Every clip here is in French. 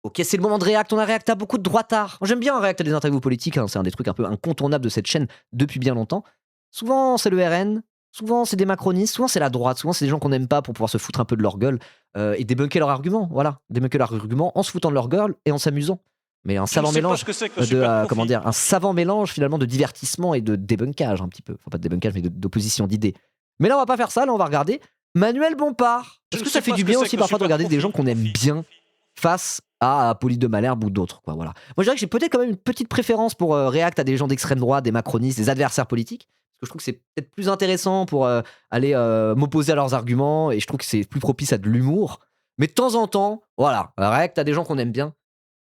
Ok, c'est le moment de React. On a React à beaucoup de droitards. Moi, j'aime bien React à des interviews politiques. C'est un des trucs un peu incontournables de cette chaîne depuis bien longtemps. Souvent, c'est le RN. Souvent, c'est des macronistes. Souvent, c'est la droite. Souvent, c'est des gens qu'on n'aime pas pour pouvoir se foutre un peu de leur gueule et débunker leurs arguments. Voilà, débunker leurs arguments en se foutant de leur gueule et en s'amusant. Mais un savant mélange un savant mélange finalement de divertissement et de débunkage un petit peu. Enfin, pas de débunkage, mais d'opposition d'idées. Mais là, on va pas faire ça. Là, on va regarder Manuel Bompard. Est-ce que ça fait du bien aussi parfois de regarder des gens qu'on aime bien face à Apolline de Malherbe ou d'autres, quoi, voilà. Moi, je dirais que j'ai peut-être quand même une petite préférence pour React à des gens d'extrême droite, des macronistes, des adversaires politiques, parce que je trouve que c'est peut-être plus intéressant pour aller m'opposer à leurs arguments, et je trouve que c'est plus propice à de l'humour. Mais de temps en temps, voilà, React à des gens qu'on aime bien,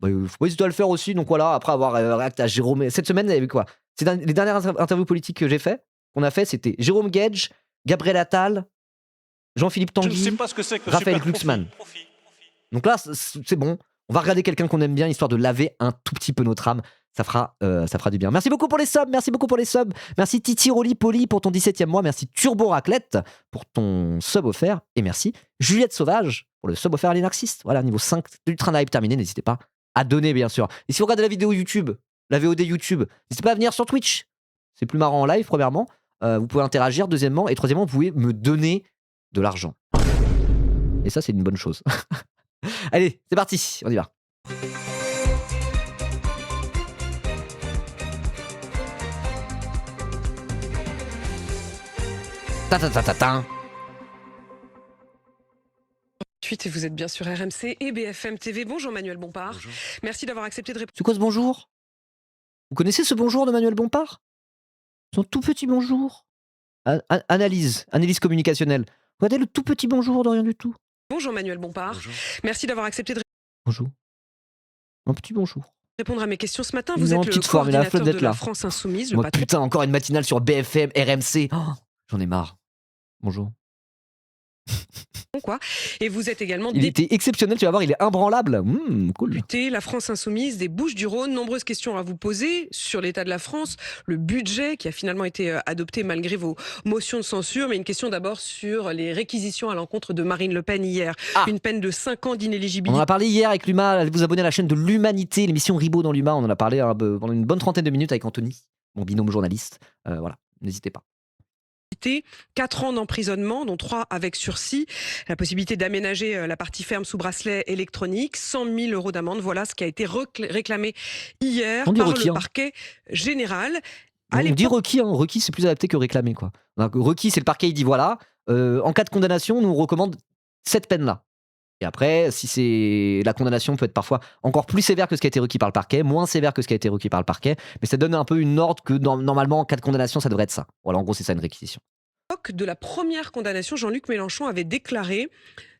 bah, faut pas hésiter à le faire aussi. Donc voilà, après avoir React à Jérôme, cette semaine, il y avait quoi? Les dernières interviews politiques que qu'on a fait, c'était Jérôme Gage, Gabriel Attal, Jean-Philippe Tanguy, Raphaël Glucksmann. Donc là, c'est bon. On va regarder quelqu'un qu'on aime bien, histoire de laver un tout petit peu notre âme. Ça fera du bien. Merci beaucoup pour les subs. Merci beaucoup pour les subs. Merci Titi Rolly Poli pour ton 17e mois. Merci Turbo Raclette pour ton sub offert. Et merci Juliette Sauvage pour le sub offert à l'Inarxiste. Voilà, niveau 5 du train d'hype terminé. N'hésitez pas à donner, bien sûr. Et si vous regardez la vidéo YouTube, la VOD YouTube, n'hésitez pas à venir sur Twitch. C'est plus marrant en live, premièrement. Vous pouvez interagir, deuxièmement. Et troisièmement, vous pouvez me donner de l'argent. Et ça, c'est une bonne chose. Allez, c'est parti, on y va. Et vous êtes bien sur RMC et BFM TV. Bonjour Manuel Bompard. Bonjour. Merci d'avoir accepté de répondre. C'est quoi ce bonjour? Vous connaissez ce bonjour de Manuel Bompard? Son tout petit bonjour. Analyse communicationnelle. Regardez le tout petit bonjour de rien du tout. Bonjour Manuel Bompard. Bonjour. Merci d'avoir accepté de Bonjour. Un petit bonjour. répondre à mes questions ce matin. Ils Vous ont êtes une le petite forme, il a la coordinateur flotte de d'être la là. France Insoumise, le Moi, patron. putain, encore une matinale sur BFM, RMC. Oh, j'en ai marre. Bonjour. Quoi. Et vous êtes également Il était exceptionnel, tu vas voir, il est imbranlable. Cool. député, la France Insoumise des Bouches-du-Rhône. Nombreuses questions à vous poser sur l'état de la France, le budget qui a finalement été adopté malgré vos motions de censure, mais une question d'abord sur les réquisitions à l'encontre de Marine Le Pen hier. Une peine de 5 ans On d'inéligibilité. en a parlé hier avec l'UMA, allez vous abonner à la chaîne de l'Humanité, l'émission Ribot dans l'UMA, on en a parlé pendant une bonne trentaine de minutes avec Anthony, mon binôme journaliste. Voilà, n'hésitez pas. 4 ans d'emprisonnement, dont 3 avec sursis, la possibilité d'aménager la partie ferme sous bracelet électronique, 100 000 € d'amende. Voilà ce qui a été réclamé hier par le parquet général. On dit requis, hein. Requis c'est plus adapté que réclamé, quoi. Donc, requis c'est le parquet, il dit voilà, en cas de condamnation, nous on recommande cette peine-là. Et après, si c'est la condamnation peut être parfois encore plus sévère que ce qui a été requis par le parquet, moins sévère que ce qui a été requis par le parquet, mais ça donne un peu une ordre que normalement en cas de condamnation ça devrait être ça. Voilà, en gros c'est ça une réquisition. De la première condamnation, Jean-Luc Mélenchon avait déclaré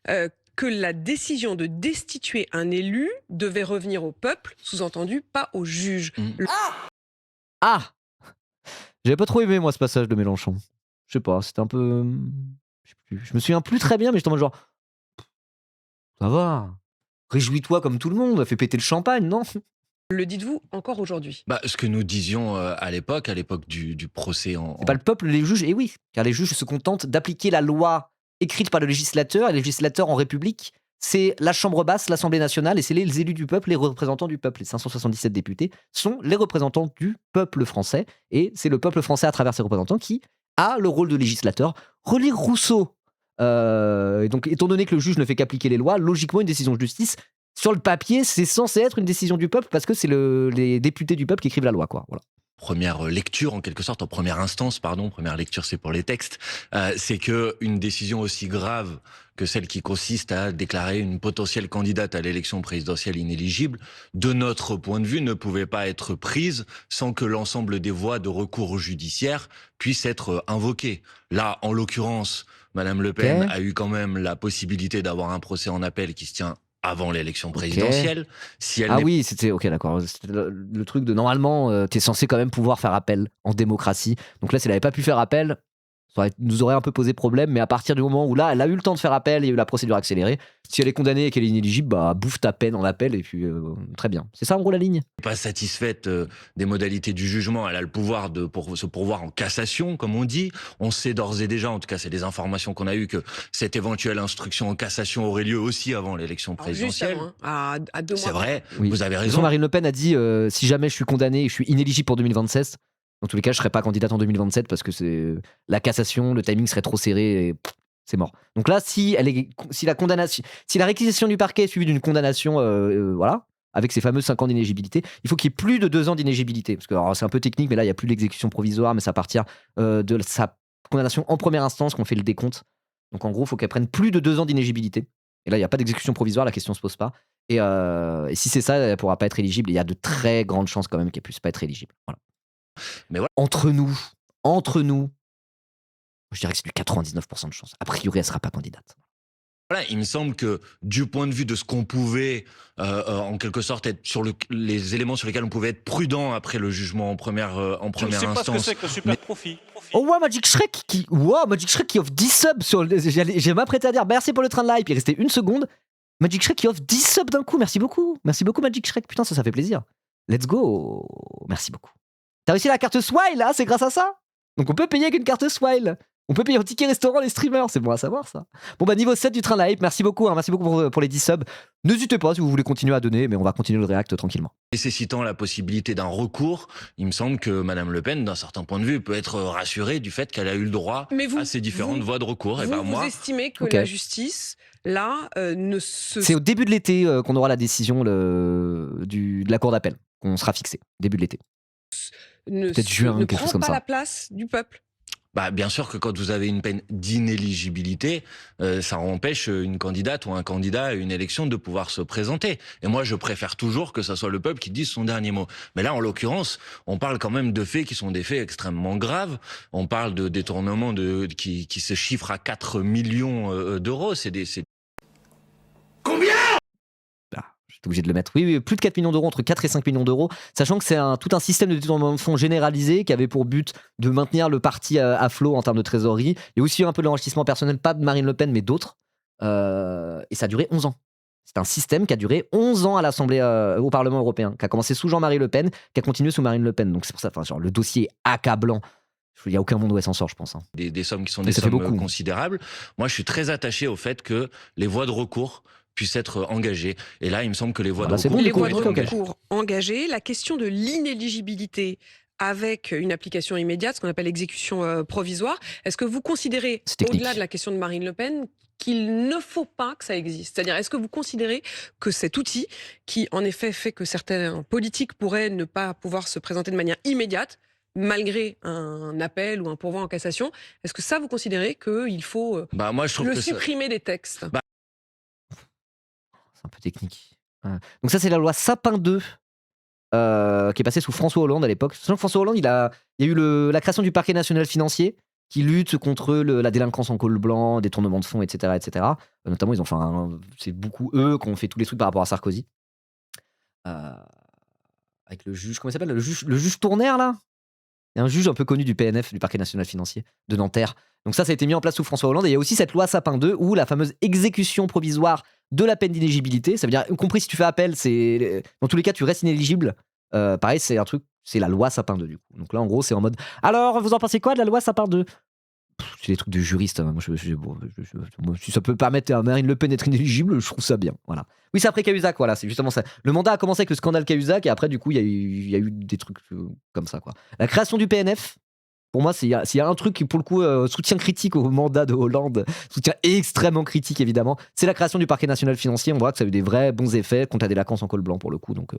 que la décision de destituer un élu devait revenir au peuple, sous-entendu pas au juge. Ah, j'avais pas trop aimé moi ce passage de Mélenchon. Je sais pas, c'était un peu, je me souviens plus très bien, mais j'étais en mode genre, ça va, réjouis-toi comme tout le monde, fais péter le champagne, non? Le dites-vous encore aujourd'hui? Ce que nous disions à l'époque du procès C'est pas le peuple, les juges, et oui, car les juges se contentent d'appliquer la loi écrite par le législateur, et le législateur en République, c'est la Chambre basse, l'Assemblée nationale, et c'est les élus du peuple, les représentants du peuple. Les 577 députés sont les représentants du peuple français, et c'est le peuple français à travers ses représentants qui a le rôle de législateur. Relire Rousseau. Et donc, étant donné que le juge ne fait qu'appliquer les lois, logiquement, une décision de justice, sur le papier, c'est censé être une décision du peuple parce que c'est les députés du peuple qui écrivent la loi, quoi. Voilà. Première lecture, en quelque sorte, en première instance, pardon, première lecture c'est pour les textes, c'est que une décision aussi grave que celle qui consiste à déclarer une potentielle candidate à l'élection présidentielle inéligible, de notre point de vue, ne pouvait pas être prise sans que l'ensemble des voies de recours judiciaire puissent être invoquées. Là, en l'occurrence, Madame Le Pen a eu quand même la possibilité d'avoir un procès en appel qui se tient avant l'élection présidentielle. Si elle oui, c'était ok, d'accord. C'était le truc de normalement, t'es censé quand même pouvoir faire appel en démocratie. Donc là, si elle n'avait pas pu faire appel, nous aurait un peu posé problème, mais à partir du moment où là, elle a eu le temps de faire appel, il y a eu la procédure accélérée, si elle est condamnée et qu'elle est inéligible, bah bouffe ta peine en appel et puis très bien. C'est ça en gros la ligne. Pas satisfaite des modalités du jugement, elle a le pouvoir de se pourvoir en cassation, comme on dit. On sait d'ores et déjà, en tout cas c'est des informations qu'on a eues, que cette éventuelle instruction en cassation aurait lieu aussi avant l'élection présidentielle. Juste avant, à 2 mois. C'est vrai, Oui. vous avez De toute façon, raison. Marine Le Pen a dit si jamais je suis condamné et je suis inéligible pour 2027, dans tous les cas, je serai pas candidate en 2027 parce que c'est la cassation, le timing serait trop serré et c'est mort. Donc là, si la réquisition du parquet est suivie d'une condamnation, voilà, avec ces fameux 5 ans d'inéligibilité, il faut qu'il y ait plus de 2 ans d'inéligibilité. Parce que alors, c'est un peu technique, mais là, il n'y a plus l'exécution provisoire, mais c'est à partir de sa condamnation en première instance qu'on fait le décompte. Donc en gros, il faut qu'elle prenne plus de 2 ans d'inéligibilité. Et là, il n'y a pas d'exécution provisoire, la question ne se pose pas. Et si c'est ça, elle ne pourra pas être éligible. Il y a de très grandes chances quand même qu'elle puisse pas être éligible. Voilà. Mais voilà. Entre nous, je dirais que c'est du 99% de chance. A priori, elle sera pas candidate. Voilà, il me semble que du point de vue de ce qu'on pouvait, en quelque sorte, être sur les éléments sur lesquels on pouvait être prudent après le jugement en première Je ne sais pas ce que instance. c'est que le super profit. Oh ouais, Magic Shrek qui offre 10 subs sur j'ai m'apprêté à dire merci pour le train de live, il restait 1 seconde. Magic Shrek qui offre 10 subs d'un coup, merci beaucoup Magic Shrek, putain ça fait plaisir. Let's go, merci beaucoup. T'as réussi la carte Swile là, c'est grâce à ça. Donc on peut payer avec une carte Swile. On peut payer au ticket restaurant les streamers, c'est bon à savoir ça. Bon bah niveau 7 du train de la hype, merci beaucoup pour les 10 subs. N'hésitez pas si vous voulez continuer à donner, mais on va continuer le react tranquillement. Nécessitant la possibilité d'un recours, il me semble que Madame Le Pen, d'un certain point de vue, peut être rassurée du fait qu'elle a eu le droit à ces différentes voies de recours. Et ben Vous moi, estimez que Ok. la justice, là, ne se... C'est au début de l'été qu'on aura la décision de la cour d'appel, qu'on sera fixé, début de l'été. peut-être juin, ne quelque chose prend comme pas ça. la place du peuple. bah, bien sûr que quand vous avez une peine d'inéligibilité, ça empêche une candidate ou un candidat à une élection de pouvoir se présenter. Et moi, je préfère toujours que ce soit le peuple qui dise son dernier mot. Mais là, en l'occurrence, on parle quand même de faits qui sont des faits extrêmement graves. On parle de détournements qui se chiffrent à 4 millions d'euros. J'étais obligé de le mettre. Oui, plus de 4 millions d'euros, entre 4 et 5 millions d'euros, sachant que c'est tout un système de détournement de fonds généralisé qui avait pour but de maintenir le parti à flot en termes de trésorerie, et aussi un peu de l'enrichissement personnel, pas de Marine Le Pen, mais d'autres. Et ça a duré 11 ans. C'est un système qui a duré 11 ans à l'Assemblée, au Parlement européen, qui a commencé sous Jean-Marie Le Pen, qui a continué sous Marine Le Pen. Donc c'est pour ça, genre, le dossier est accablant. Il n'y a aucun monde où elle s'en sort, je pense. Hein. Des sommes qui sont Mais des ça fait sommes beaucoup. considérables. Moi, je suis très attaché au fait que les voies de recours puissent être engagées. Et là, il me semble que les voies Ah bah de c'est recours... bon, Les du coup, voies de ok, ok. recours engagées, la question de l'inéligibilité avec une application immédiate, ce qu'on appelle exécution provisoire, est-ce que vous considérez, C'est technique. au-delà de la question de Marine Le Pen, qu'il ne faut pas que ça existe? C'est-à-dire, est-ce que vous considérez que cet outil, qui en effet fait que certains politiques pourraient ne pas pouvoir se présenter de manière immédiate, malgré un appel ou un pourvoi en cassation, est-ce que ça, vous considérez qu'il faut Bah, moi, je trouve le que ça... supprimer des textes? C'est un peu technique. Donc ça, c'est la loi Sapin 2 qui est passée sous François Hollande à l'époque. Sachant que François Hollande, il y a eu la création du parquet national financier qui lutte contre la délinquance en col blanc, détournement de fonds, etc. etc. Notamment, ils ont fait c'est beaucoup eux qui ont fait tous les trucs par rapport à Sarkozy. Avec le juge, comment il s'appelle, le juge Tournaire, là. Il y a un juge un peu connu du PNF, du parquet national financier, de Nanterre. Donc ça a été mis en place sous François Hollande. Et il y a aussi cette loi Sapin 2 où la fameuse exécution provisoire de la peine d'inéligibilité, ça veut dire, y compris si tu fais appel, dans tous les cas, tu restes inéligible. Pareil, c'est la loi Sapin 2 du coup. Donc là, en gros, c'est en mode, alors, vous en pensez quoi de la loi Sapin 2 ? C'est des trucs de juriste. Hein. Moi, si ça peut permettre à Marine Le Pen d'être inéligible, je trouve ça bien. Voilà. Oui, c'est après Cahuzac, voilà, c'est justement ça. Le mandat a commencé avec le scandale Cahuzac et après, du coup, il y a eu des trucs comme ça, quoi. La création du PNF, pour moi, s'il y a un truc qui, pour le coup, soutien critique au mandat de Hollande, soutien extrêmement critique, évidemment, c'est la création du parquet national financier. On voit que ça a eu des vrais bons effets contre la délinquance en col blanc, pour le coup. Donc,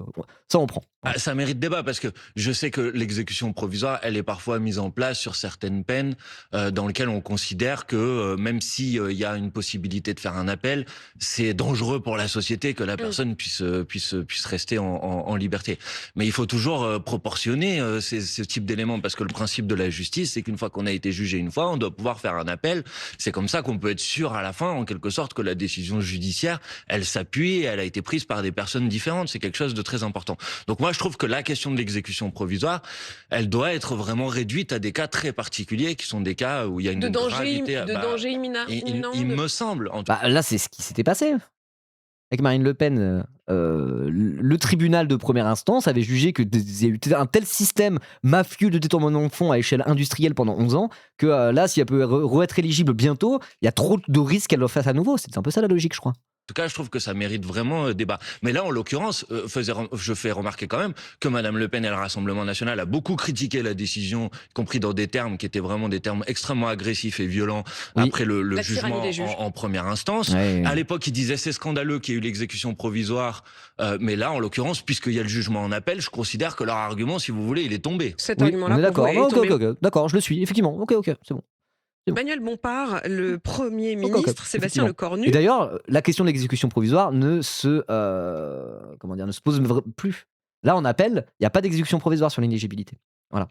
ça, on prend. Ah, ça mérite débat parce que je sais que l'exécution provisoire, elle est parfois mise en place sur certaines peines dans lesquelles on considère que même si il y a une possibilité de faire un appel, c'est dangereux pour la société que la personne puisse rester en liberté. Mais il faut toujours proportionner ce type d'éléments parce que le principe de la justice justice, c'est qu'une fois qu'on a été jugé une fois, on doit pouvoir faire un appel. C'est comme ça qu'on peut être sûr à la fin, en quelque sorte, que la décision judiciaire, elle s'appuie, elle a été prise par des personnes différentes. C'est quelque chose de très important. Donc moi, je trouve que la question de l'exécution provisoire, elle doit être vraiment réduite à des cas très particuliers, qui sont des cas où il y a une De gravité. danger imminent. Il me semble, en tout Bah, là, c'est ce qui s'était passé. Avec Marine Le Pen, le tribunal de première instance avait jugé qu'il y a eu un tel système mafieux de détournement de fonds à échelle industrielle pendant 11 ans que là, si elle peut être éligible bientôt, il y a trop de risques qu'elle le fasse à nouveau. C'est un peu ça la logique, je crois. En tout cas, je trouve que ça mérite vraiment débat. Mais là, en l'occurrence, je fais remarquer quand même que Madame Le Pen et le Rassemblement national a beaucoup critiqué la décision, y compris dans des termes qui étaient vraiment des termes extrêmement agressifs et violents Oui. après le La jugement tyrannie des juges. en première instance. Ouais. À l'époque, ils disaient c'est scandaleux qu'il y ait eu l'exécution provisoire. Mais là, en l'occurrence, puisqu'il y a le jugement en appel, je considère que leur argument, si vous voulez, il est tombé. Cet Oui, argument-là, on est pour vous, d'accord. est Ok, tombé. ok, ok. D'accord, je le suis, effectivement. Ok, c'est bon. Manuel Bompard, le Premier Ok, ministre, Sébastien effectivement. Lecornu. Et d'ailleurs, la question de l'exécution provisoire ne se pose plus. Là, on appelle, il n'y a pas d'exécution provisoire sur l'inéligibilité. Voilà.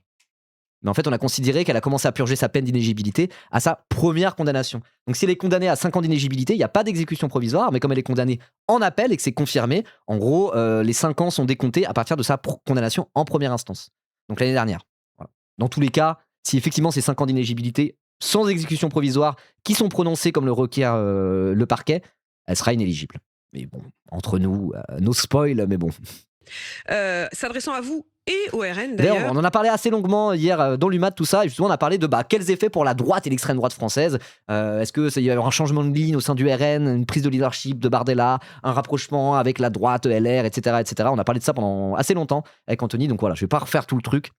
Mais en fait, on a considéré qu'elle a commencé à purger sa peine d'inéligibilité à sa première condamnation. Donc, si elle est condamnée à 5 ans d'inéligibilité, il n'y a pas d'exécution provisoire, mais comme elle est condamnée en appel et que c'est confirmé, en gros, les 5 ans sont décomptés à partir de sa condamnation en première instance. Donc, l'année dernière. Voilà. Dans tous les cas, si effectivement c'est 5 ans d'inéligibilité sans exécution provisoire qui sont prononcés comme le requiert le parquet, elle sera inéligible. Mais bon, entre nous, no spoil, mais bon. S'adressant à vous et au RN D'ailleurs, d'ailleurs. on en a parlé assez longuement hier dans l'UMAD, tout ça, et justement on a parlé de quels effets pour la droite et l'extrême droite française. Est-ce qu'il y a eu un changement de ligne au sein du RN, une prise de leadership de Bardella, un rapprochement avec la droite, LR, etc., etc. On a parlé de ça pendant assez longtemps avec Anthony, donc voilà, je vais pas refaire tout le truc.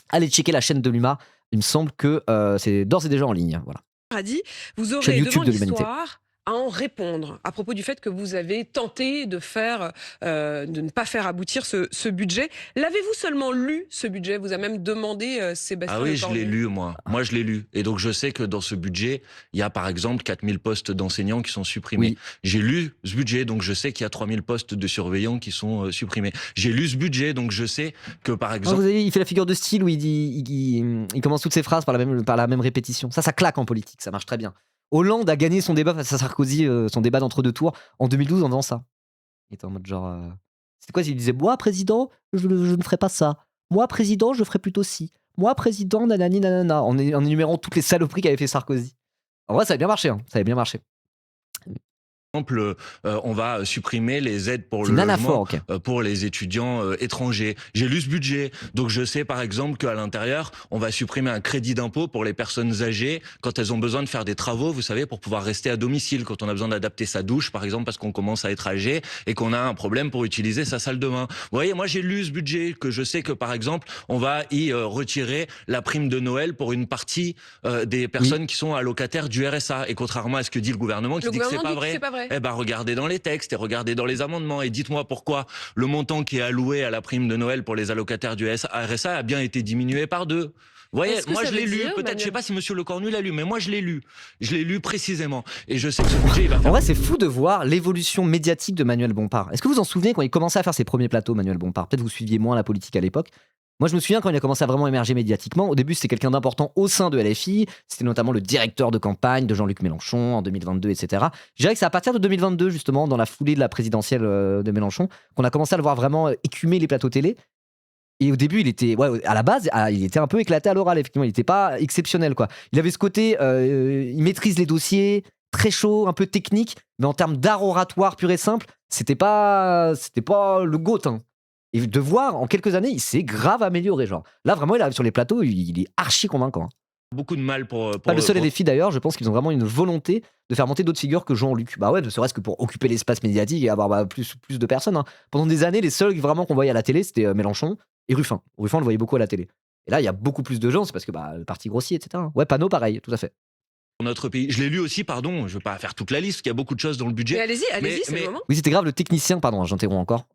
Allez checker la chaîne de l'UMA, il me semble que c'est d'ores et déjà en ligne. Voilà. A dit, vous Chaîne aurez YouTube devant de l'Humanité. l'histoire à en répondre à propos du fait que vous avez tenté de ne pas faire aboutir ce budget. L'avez-vous seulement lu, ce budget? Vous a même demandé Sébastien Ah oui, je Lecornu. l'ai lu, moi. Moi, je l'ai lu. Et donc, je sais que dans ce budget, il y a par exemple 4000 postes d'enseignants qui sont supprimés. Oui. J'ai lu ce budget, donc je sais qu'il y a 3000 postes de surveillants qui sont supprimés. J'ai lu ce budget, donc je sais que par Ah, exemple... vous avez, il fait la figure de style où il commence toutes ses phrases par la même répétition. Ça claque en politique, ça marche très bien. Hollande a gagné son débat face à Sarkozy, son débat d'entre-deux tours, en 2012 en faisant ça. Il était en mode genre... C'était quoi? Il disait, moi, président, je ne ferai pas ça. Moi, président, je ferai plutôt ci. Moi, président, nanani, nanana. En énumérant toutes les saloperies qu'avait fait Sarkozy. En vrai, ça avait bien marché. Ça avait bien marché. on va supprimer les aides pour C'est le Nanafor, logement ok. pour les étudiants étrangers. J'ai lu ce budget, donc je sais par exemple qu'à l'intérieur, on va supprimer un crédit d'impôt pour les personnes âgées quand elles ont besoin de faire des travaux, vous savez, pour pouvoir rester à domicile, quand on a besoin d'adapter sa douche, par exemple, parce qu'on commence à être âgé et qu'on a un problème pour utiliser sa salle de bain. Vous voyez, moi j'ai lu ce budget, que je sais que par exemple, on va y retirer la prime de Noël pour une partie des personnes qui sont allocataires du RSA. Et contrairement à ce que dit le gouvernement, qui Le dit que c'est gouvernement pas dit que vrai, c'est pas vrai. eh ben, regardez dans les textes et regardez dans les amendements et dites-moi pourquoi le montant qui est alloué à la prime de Noël pour les allocataires du RSA a bien été diminué par 2. Vous voyez, Est-ce que moi ça je l'ai veut lu, dire, peut-être, Manuel je sais pas si monsieur Lecornu l'a lu, mais moi je l'ai lu. Je l'ai lu précisément. Et je sais que ce budget, il va En faire... vrai, c'est fou de voir l'évolution médiatique de Manuel Bompard. Est-ce que vous vous en souvenez quand il commençait à faire ses premiers plateaux, Manuel Bompard? Peut-être vous suiviez moins la politique à l'époque. Moi, je me souviens quand il a commencé à vraiment émerger médiatiquement. Au début, c'était quelqu'un d'important au sein de LFI. C'était notamment le directeur de campagne de Jean-Luc Mélenchon en 2022, etc. Je dirais que c'est à partir de 2022, justement, dans la foulée de la présidentielle de Mélenchon, qu'on a commencé à le voir vraiment écumer les plateaux télé. Et au début, il était, à la base, il était un peu éclaté à l'oral, effectivement. Il n'était pas exceptionnel, quoi. Il avait ce côté, il maîtrise les dossiers, très chaud, un peu technique, mais en termes d'art oratoire pur et simple, c'était pas le GOAT, hein. Et de voir, en quelques années, il s'est grave amélioré, genre. Là, vraiment, il arrive sur les plateaux, il est archi convaincant, hein. beaucoup de mal pour Pas le seul et les filles, d'ailleurs, je pense qu'ils ont vraiment une volonté de faire monter d'autres figures que Jean-Luc. Bah ouais, ne serait-ce que pour occuper l'espace médiatique et avoir plus de personnes, hein. Pendant des années, les seuls vraiment qu'on voyait à la télé, c'était Mélenchon et Ruffin. Ruffin, on le voyait beaucoup à la télé. Et là, il y a beaucoup plus de gens, c'est parce que le parti grossit, etc. Ouais, Panot, pareil, tout à fait. notre pays. Je l'ai lu aussi, pardon, je vais pas faire toute la liste, parce qu'il y a beaucoup de choses dans le Mais budget. allez-y, c'est mais- le moment. Oui, c'était grave le technicien, pardon, hein, j'interromps encore.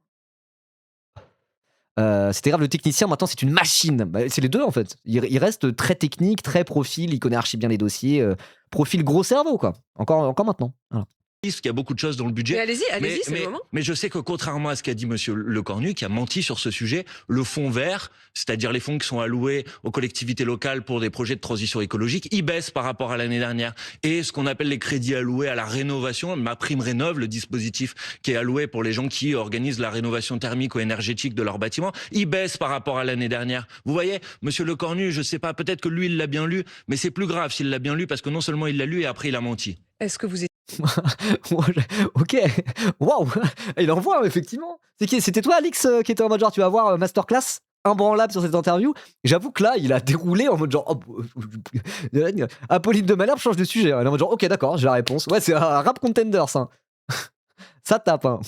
C'était grave le technicien, maintenant c'est une machine. Bah, c'est les deux en fait. Il reste très technique, très profil, il connaît archi bien les dossiers. Profil gros cerveau quoi. Encore maintenant. Voilà. qu'il y a beaucoup de choses dans le budget. Mais allez-y, c'est le moment. Mais je sais que contrairement à ce qu'a dit Monsieur Lecornu, qui a menti sur ce sujet, le fonds vert, c'est-à-dire les fonds qui sont alloués aux collectivités locales pour des projets de transition écologique, ils baissent par rapport à l'année dernière. Et ce qu'on appelle les crédits alloués à la rénovation, ma prime rénov, le dispositif qui est alloué pour les gens qui organisent la rénovation thermique ou énergétique de leurs bâtiments, ils baissent par rapport à l'année dernière. Vous voyez, Monsieur Lecornu, je sais pas, peut-être que lui il l'a bien lu, mais c'est plus grave s'il l'a bien lu parce que non seulement il l'a lu et après il a menti. Est-ce que vous Ok, waouh, il envoie effectivement. C'était toi, Alix, qui était en mode genre tu vas voir masterclass imbranlable sur cette interview. J'avoue que là, il a déroulé en mode genre Apolline de Malherbe change de sujet. Elle est en mode genre ok, d'accord, j'ai la réponse. Ouais, c'est un rap contender ça. Ça tape. Hein.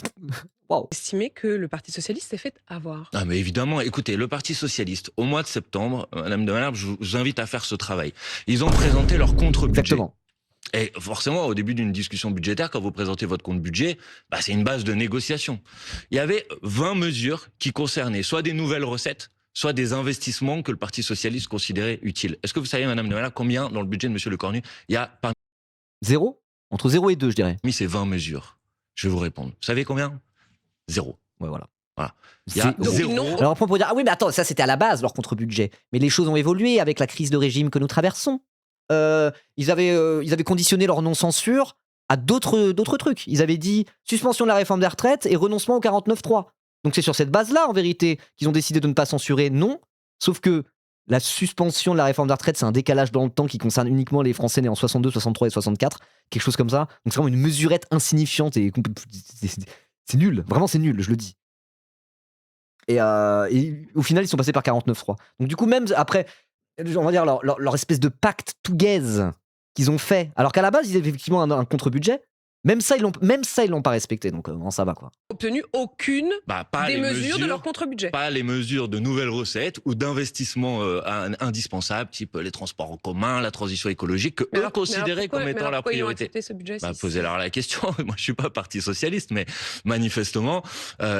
Waouh. estimez que le Parti socialiste s'est fait avoir? Ah mais évidemment, écoutez, le Parti socialiste, au mois de septembre, Madame de Malherbe, je vous invite à faire ce travail. Ils ont présenté leur contre-budget. Exactement. Et forcément, au début d'une discussion budgétaire, quand vous présentez votre compte budget, c'est une base de négociation. Il y avait 20 mesures qui concernaient soit des nouvelles recettes, soit des investissements que le Parti socialiste considérait utiles. Est-ce que vous savez, Madame de Malherbe, combien dans le budget de Monsieur Lecornu il y a parmi 0 ? Entre 0 et 2, je dirais. ces 20 mesures? Je vais vous répondre. Vous savez combien? 0. Ouais, voilà. Voilà. Il y a Donc, 0. non. Alors après on pourrait dire ah oui mais attends, ça c'était à la base leur contre-budget. Mais les choses ont évolué avec la crise de régime que nous traversons. Ils avaient conditionné leur non-censure à d'autres trucs. Ils avaient dit suspension de la réforme des retraites et renoncement au 49.3. Donc c'est sur cette base-là, en vérité, qu'ils ont décidé de ne pas censurer, non. Sauf que la suspension de la réforme des retraites, c'est un décalage dans le temps qui concerne uniquement les Français nés en 62, 63 et 64, quelque chose comme ça. Donc c'est vraiment une mesurette insignifiante et c'est nul, vraiment c'est nul, je le dis. Et au final, ils sont passés par 49.3. Donc du coup, même après, on va dire leur espèce de pacte together qu'ils ont fait, alors qu'à la base, ils avaient effectivement un contre-budget, même ça, ils l'ont pas respecté. Donc ça va, quoi. Obtenu aucune Pas des les mesures de leur contre-budget. Pas les mesures de nouvelles recettes ou d'investissements indispensables, type les transports en commun, la transition écologique, que eux considéraient comme étant la pourquoi ils ont priorité. accepté ce budget, Posez-leur la question. Moi, je suis pas parti socialiste, mais manifestement,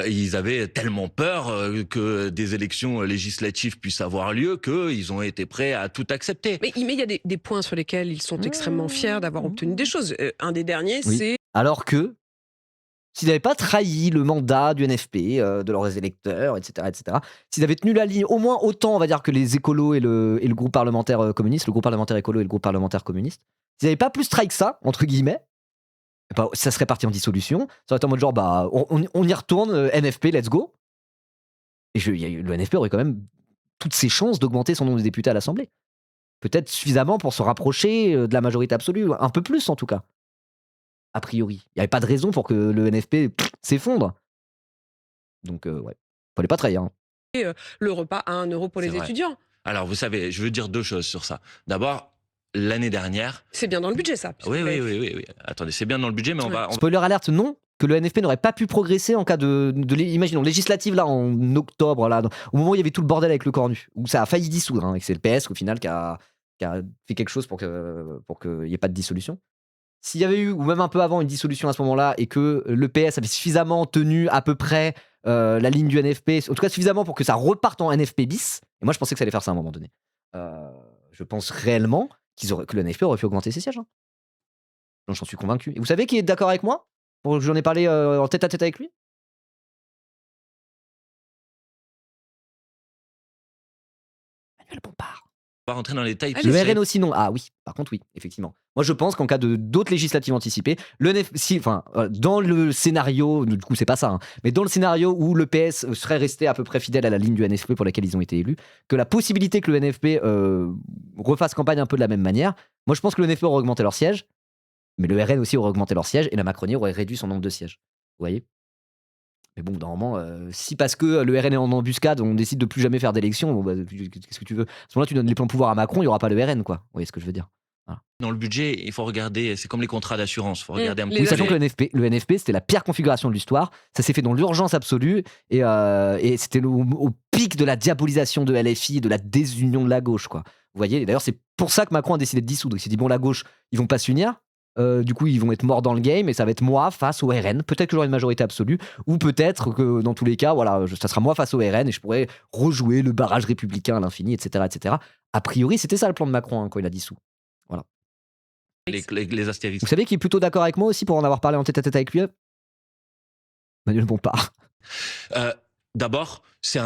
ils avaient tellement peur que des élections législatives puissent avoir lieu qu'ils ont été prêts à tout accepter. Mais il y a des points sur lesquels ils sont extrêmement fiers d'avoir obtenu des choses. Un des derniers, Oui. c'est Alors que s'ils n'avaient pas trahi le mandat du NFP, de leurs électeurs, etc., s'ils avaient tenu la ligne au moins autant, on va dire, que les écolos et le groupe parlementaire communiste, le groupe parlementaire écolo et le groupe parlementaire communiste, s'ils n'avaient pas plus trahi que ça, entre guillemets, ça serait parti en dissolution. Ça aurait été en mode genre, on y retourne, NFP, let's go. Et le NFP aurait quand même toutes ses chances d'augmenter son nombre de députés à l'Assemblée. Peut-être suffisamment pour se rapprocher de la majorité absolue, un peu plus en tout cas. A priori. Il n'y avait pas de raison pour que le NFP s'effondre. Donc, ouais. Fallait pas trahir. Hein. le repas à 1 euro pour C'est les vrai. étudiants. Alors, vous savez, je veux dire deux choses sur ça. D'abord, l'année dernière. C'est bien dans le budget, ça. Oui. Attendez, c'est bien dans le budget, mais on va. Spoiler alerte, non. Que le NFP n'aurait pas pu progresser en cas imaginons, législative, là, en octobre, là, au moment où il y avait tout le bordel avec le Cornu, où ça a failli dissoudre, hein, et que c'est le PS, au final, qui a fait quelque chose pour qu'il n'y ait pas de dissolution. S'il y avait eu, ou même un peu avant, une dissolution à ce moment-là, et que le PS avait suffisamment tenu à peu près la ligne du NFP, en tout cas suffisamment pour que ça reparte en NFP bis, et moi je pensais que ça allait faire ça à un moment donné, je pense réellement que le NFP aurait pu augmenter ses sièges. Hein. Donc j'en suis convaincu. Et vous savez qui est d'accord avec moi? J'en ai parlé en tête à tête avec lui. Manuel Bompard. On va rentrer dans les détails. Le RN aussi non. Ah oui, par contre oui, effectivement. Moi je pense qu'en cas d'autres législatives anticipées, dans le scénario, du coup c'est pas ça, hein, mais dans le scénario où le PS serait resté à peu près fidèle à la ligne du NFP pour laquelle ils ont été élus, que la possibilité que le NFP refasse campagne un peu de la même manière, moi je pense que le NFP aurait augmenté leur siège, mais le RN aussi aurait augmenté leur siège et la Macronie aurait réduit son nombre de sièges. Vous voyez? Mais bon, normalement, si parce que le RN est en embuscade, on décide de plus jamais faire d'élection, qu'est-ce que tu veux? À ce moment-là, tu donnes les plans de pouvoir à Macron, il n'y aura pas le RN, quoi. Vous voyez ce que je veux dire? Voilà. Dans le budget, il faut regarder, c'est comme les contrats d'assurance, il faut regarder un Oui, sachant que le NFP, c'était la pire configuration de l'histoire, ça s'est fait dans l'urgence absolue, et c'était au pic de la diabolisation de LFI, de la désunion de la gauche, quoi. Vous voyez? Et d'ailleurs, c'est pour ça que Macron a décidé de dissoudre. Il s'est dit, bon, la gauche, ils vont pas s'unir. Du coup, ils vont être morts dans le game et ça va être moi face au RN. Peut-être que j'aurai une majorité absolue, ou peut-être que dans tous les cas, voilà, ça sera moi face au RN et je pourrais rejouer le barrage républicain à l'infini, etc., etc. A priori, c'était ça le plan de Macron, hein, quand il a dissous. Voilà. les astérisques. Vous savez qui est plutôt d'accord avec moi aussi pour en avoir parlé en tête-à-tête avec lui? Manuel Bompard. D'abord, c'est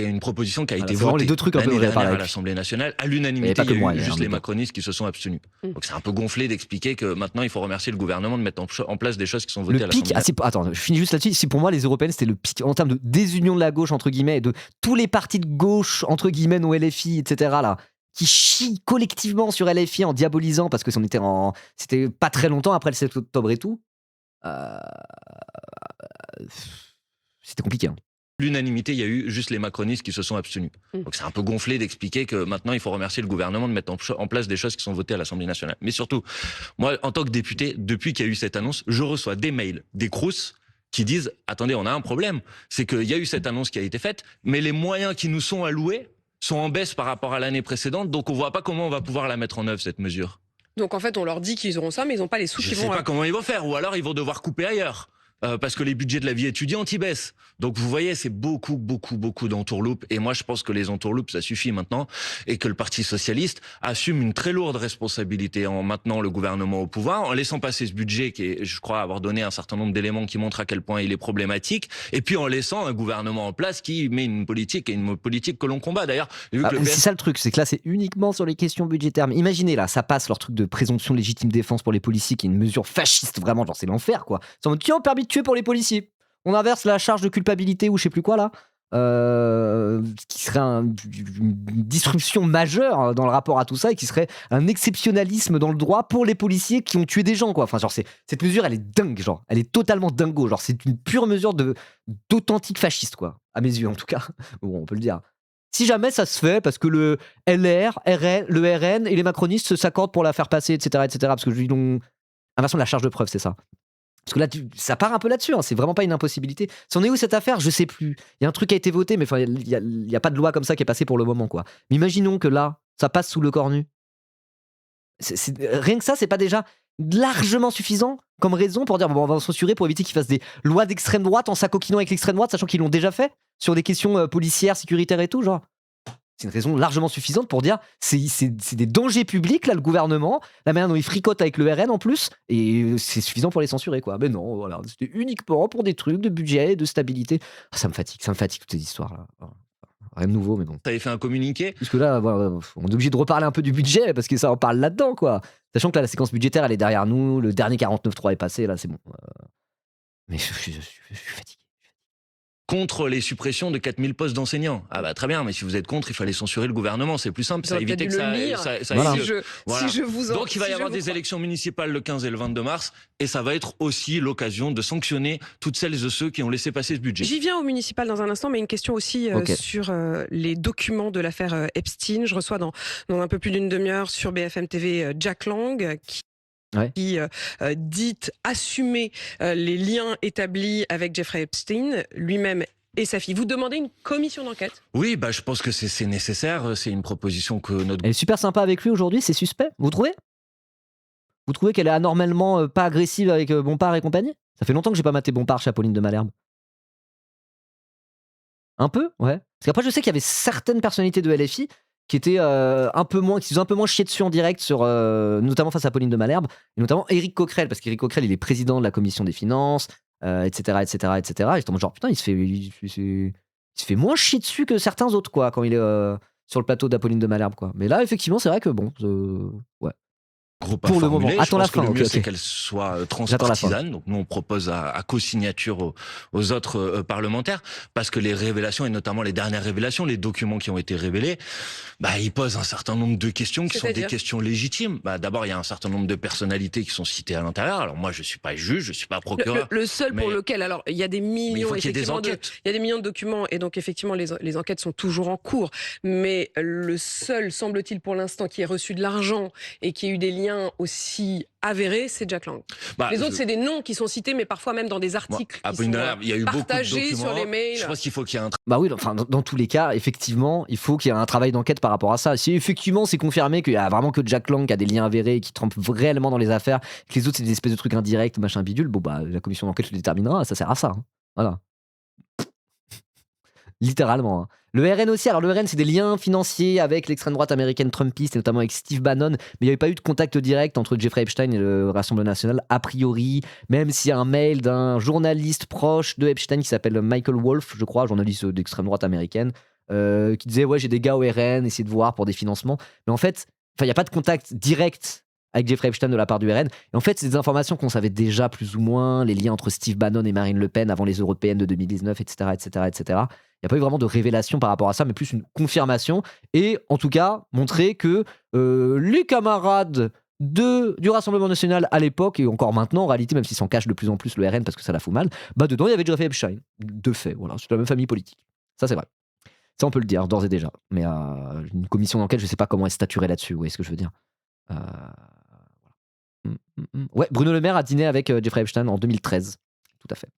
une proposition qui a été c'est vraiment votée les deux trucs un peu l'année dont j'avais parlé dernière à avec. l'Assemblée nationale. À Il y avait l'unanimité, pas il que y a moi, eu il y a un juste les dedans. macronistes qui se sont abstenus. Donc c'est un peu gonflé d'expliquer que maintenant il faut remercier le gouvernement de mettre en place des choses qui sont votées Le à pic, l'Assemblée. attends, je finis juste là-dessus. Pour moi, les européennes, c'était le pic en termes de désunion de la gauche, entre guillemets, et de tous les partis de gauche, entre guillemets, nos LFI, etc., là, qui chient collectivement sur LFI en diabolisant parce que c'était pas très longtemps après le 7 octobre et tout. Euh, C'était compliqué. Hein. L'unanimité, il y a eu juste les macronistes qui se sont abstenus. Donc c'est un peu gonflé d'expliquer que maintenant il faut remercier le gouvernement de mettre en place des choses qui sont votées à l'Assemblée nationale. Mais surtout, moi, en tant que député, depuis qu'il y a eu cette annonce, je reçois des mails, des CROUS qui disent « Attendez, on a un problème. C'est qu'il y a eu cette annonce qui a été faite, mais les moyens qui nous sont alloués sont en baisse par rapport à l'année précédente, donc on voit pas comment on va pouvoir la mettre en œuvre, cette mesure. » Donc en fait, on leur dit qu'ils auront ça, mais ils n'ont pas les sous Je qui sais vont... pas comment ils vont faire, ou alors ils vont devoir couper ailleurs. Parce que les budgets de la vie étudiante, ils baissent. Donc vous voyez, c'est beaucoup d'entourloupes. Et moi, je pense que les entourloupes, ça suffit maintenant. Et que le Parti socialiste assume une très lourde responsabilité en maintenant le gouvernement au pouvoir, en laissant passer ce budget qui est, je crois, avoir donné un certain nombre d'éléments qui montrent à quel point il est problématique. Et puis en laissant un gouvernement en place qui met une politique que l'on combat. D'ailleurs, c'est ça le truc, c'est que là, c'est uniquement sur les questions budgétaires. Mais imaginez, là, ça passe leur truc de présomption de légitime défense pour les policiers, qui est une mesure fasciste, vraiment, genre c'est l'enfer, quoi. C'est en mode, tiens, permis de tuer pour les policiers. On inverse la charge de culpabilité ou je sais plus quoi, là. Qui serait une disruption majeure dans le rapport à tout ça et qui serait un exceptionnalisme dans le droit pour les policiers qui ont tué des gens, quoi. Enfin, genre, cette mesure, elle est dingue, genre. Elle est totalement dingo, genre. C'est une pure mesure d'authentique fasciste, quoi. À mes yeux, en tout cas. Bon, on peut le dire. Si jamais ça se fait, parce que le LR, le RN et les macronistes s'accordent pour la faire passer, etc., parce que ils ont inversion de la charge de preuve, c'est ça. Parce que là, ça part un peu là-dessus, hein, c'est vraiment pas une impossibilité. Si on est où cette affaire, je sais plus. Il y a un truc qui a été voté, mais il y a pas de loi comme ça qui est passée pour le moment, quoi. Mais imaginons que là, ça passe sous le corps nu. Rien que ça, c'est pas déjà largement suffisant comme raison pour dire bon, on va censurer pour éviter qu'ils fassent des lois d'extrême droite en s'acoquinant avec l'extrême droite, sachant qu'ils l'ont déjà fait sur des questions policières, sécuritaires et tout, genre. C'est une raison largement suffisante pour dire c'est des dangers publics, là, le gouvernement, la manière dont ils fricotent avec le RN en plus, et c'est suffisant pour les censurer, quoi. Mais non, voilà, c'était uniquement pour des trucs de budget, de stabilité. Ça me fatigue toutes ces histoires-là. Rien de nouveau, mais bon. Ça avait fait un communiqué. Parce que là, voilà, on est obligé de reparler un peu du budget, parce que ça en parle là-dedans, quoi. Sachant que là, la séquence budgétaire, elle est derrière nous, le dernier 49.3 est passé, là, c'est bon. Mais je suis fatigué. Contre les suppressions de 4000 postes d'enseignants. Ah bah très bien, mais si vous êtes contre, il fallait censurer le gouvernement, c'est plus simple, ça évite que ça voilà. voilà. Si je vous en, Donc il va y avoir des élections municipales le 15 et le 22 mars, et ça va être aussi l'occasion de sanctionner toutes celles et ceux qui ont laissé passer ce budget. J'y viens au municipal dans un instant, mais une question aussi sur les documents de l'affaire Epstein. Je reçois dans un peu plus d'une demi-heure sur BFM TV Jack Lang, qui dit assumer les liens établis avec Jeffrey Epstein, lui-même et sa fille. Vous demandez une commission d'enquête ? Oui, bah, je pense que c'est nécessaire. C'est une proposition que notre... Elle est super sympa avec lui aujourd'hui, c'est suspect. Vous trouvez qu'elle est anormalement pas agressive avec Bompard et compagnie ? Ça fait longtemps que j'ai pas maté Bompard chez Apolline de Malherbe. Un peu, ouais. Parce qu'après, je sais qu'il y avait certaines personnalités de LFI qui étaient qui se faisaient un peu moins chier dessus en direct, notamment face à Apolline de Malherbe, et notamment Éric Coquerel, parce qu'Éric Coquerel, il est président de la commission des finances, etc. Et j'étais en mode genre, putain, il se fait moins chier dessus que certains autres, quoi, quand il est sur le plateau d'Apolline de Malherbe, quoi. Mais là, effectivement, c'est vrai que bon, ouais. Groupe pour le moment. Attends la fin. Le mieux, c'est qu'elle soit transpartisane. Donc nous, on propose à co-signature aux autres parlementaires, parce que les révélations, et notamment les dernières révélations, les documents qui ont été révélés, bah, ils posent un certain nombre de questions qui sont des questions légitimes. Bah, d'abord, il y a un certain nombre de personnalités qui sont citées à l'intérieur. Alors moi, je suis pas juge, je suis pas procureur. Le seul pour lequel, alors, il y a des millions, il y a des millions de documents, et donc effectivement, les enquêtes sont toujours en cours. Mais le seul, semble-t-il, pour l'instant, qui ait reçu de l'argent et qui ait eu des liens aussi avéré, c'est Jack Lang. Les autres, c'est des noms qui sont cités, mais parfois même dans des articles qui sont il y a eu partagés sur les mails. Je pense qu'il faut qu'il y ait un... Bah oui, enfin, dans tous les cas, effectivement, il faut qu'il y ait un travail d'enquête par rapport à ça. Si effectivement c'est confirmé qu'il y a vraiment que Jack Lang qui a des liens avérés, qui trempe réellement dans les affaires, que les autres c'est des espèces de trucs indirects, machin bidule, bon bah la commission d'enquête le déterminera, ça sert à ça. Hein. Voilà. littéralement. Hein. Le RN aussi, alors le RN c'est des liens financiers avec l'extrême droite américaine trumpiste, et notamment avec Steve Bannon, mais il n'y avait pas eu de contact direct entre Jeffrey Epstein et le Rassemblement National, a priori, même s'il y a un mail d'un journaliste proche de Epstein qui s'appelle Michael Wolff, je crois, journaliste d'extrême droite américaine, qui disait ouais j'ai des gars au RN, essayez de voir pour des financements, mais en fait, il n'y a pas de contact direct avec Jeffrey Epstein de la part du RN. Et en fait, c'est des informations qu'on savait déjà plus ou moins, les liens entre Steve Bannon et Marine Le Pen avant les européennes de 2019, etc., etc., etc. Il n'y a pas eu vraiment de révélation par rapport à ça, mais plus une confirmation. Et en tout cas, montrer que les camarades du Rassemblement National à l'époque, et encore maintenant, en réalité, même s'ils s'en cachent de plus en plus le RN parce que ça la fout mal, bah dedans, il y avait Jeffrey Epstein. De fait, voilà, c'est la même famille politique. Ça, c'est vrai. Ça, on peut le dire, d'ores et déjà. Mais une commission d'enquête, je ne sais pas comment elle statuerait là-dessus, vous voyez ce que je veux dire. Ouais, Bruno Le Maire a dîné avec Jeffrey Epstein en 2013. Tout à fait.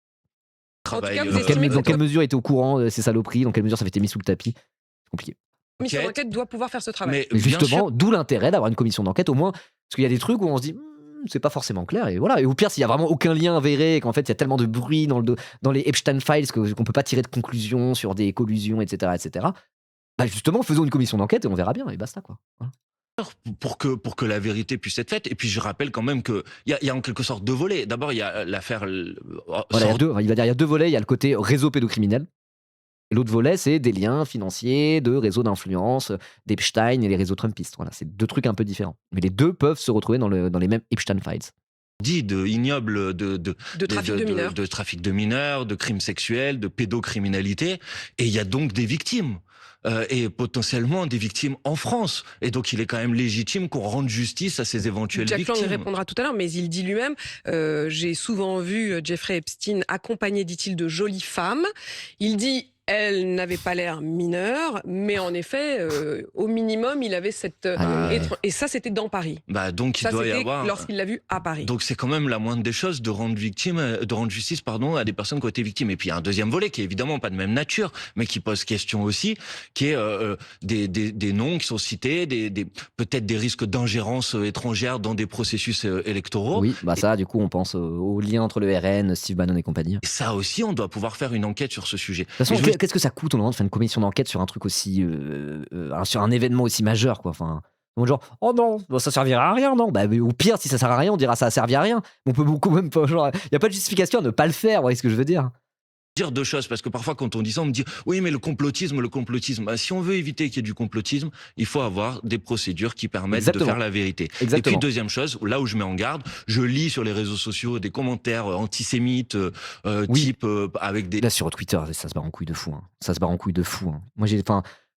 En tout cas, vous Dans estimez Dans que quelle mesure il était au courant de ces saloperies, dans quelle mesure ça avait été mis sous le tapis. C'est compliqué. la commission d'enquête doit pouvoir faire ce travail. Mais bien justement, sûr, d'où l'intérêt d'avoir une commission d'enquête, au moins, parce qu'il y a des trucs où on se dit, c'est pas forcément clair, et voilà. Et au pire, s'il y a vraiment aucun lien avéré, et qu'en fait, il y a tellement de bruit dans les Epstein Files qu'on peut pas tirer de conclusion sur des collusions, etc., etc., bah justement, faisons une commission d'enquête et on verra bien, et basta, quoi. Voilà. pour que la vérité puisse être faite. Et puis je rappelle quand même qu'il y a en quelque sorte deux volets. D'abord, il y a l'affaire... Voilà, il y a deux volets, il y a le côté réseau pédocriminel. Et l'autre volet, c'est des liens financiers, de réseaux d'influence, d'Epstein et les réseaux trumpistes. Voilà, c'est deux trucs un peu différents. Mais les deux peuvent se retrouver dans les mêmes Epstein Files. dit de ignobles De trafic de mineurs. de trafic de mineurs, de crimes sexuels, de pédocriminalité. Et il y a donc des victimes. Et potentiellement des victimes en France. Et donc il est quand même légitime qu'on rende justice à ces éventuelles Jack Lang victimes. répondra tout à l'heure, mais il dit lui-même j'ai souvent vu Jeffrey Epstein accompagné, dit-il, de jolies femmes. Il dit elle n'avait pas l'air mineure, mais en effet, au minimum, il avait cette... Et ça, c'était dans Paris. Bah donc il Ça, doit y c'était avoir... lorsqu'il l'a vu à Paris. Donc c'est quand même la moindre des choses de rendre justice à des personnes qui ont été victimes. Et puis il y a un deuxième volet qui est évidemment pas de même nature, mais qui pose question aussi, qui est des noms qui sont cités, peut-être des risques d'ingérence étrangère dans des processus électoraux. Oui, bah ça, du coup, on pense au lien entre le RN, Steve Bannon et compagnie. Et ça aussi, on doit pouvoir faire une enquête sur ce sujet. De toute façon, qu'est-ce que ça coûte au moment de faire une commission d'enquête sur un truc aussi, sur un événement aussi majeur, quoi. Enfin, genre, oh non, bah, ça servira à rien, non. Bah, au pire, si ça sert à rien, on dira ça a servi à rien. On peut beaucoup même pas, genre, il y a pas de justification à ne pas le faire. Vous voyez ce que je veux dire? Dire deux choses, parce que parfois quand on dit ça, on me dit oui mais le complotisme. Bah, si on veut éviter qu'il y ait du complotisme, il faut avoir des procédures qui permettent Exactement. de faire la vérité. Exactement. Et puis deuxième chose, là où je mets en garde, je lis sur les réseaux sociaux des commentaires antisémites type avec des... Là sur Twitter, ça se barre en couille de fou. Hein. Ça se barre en couille de fou. Hein. Moi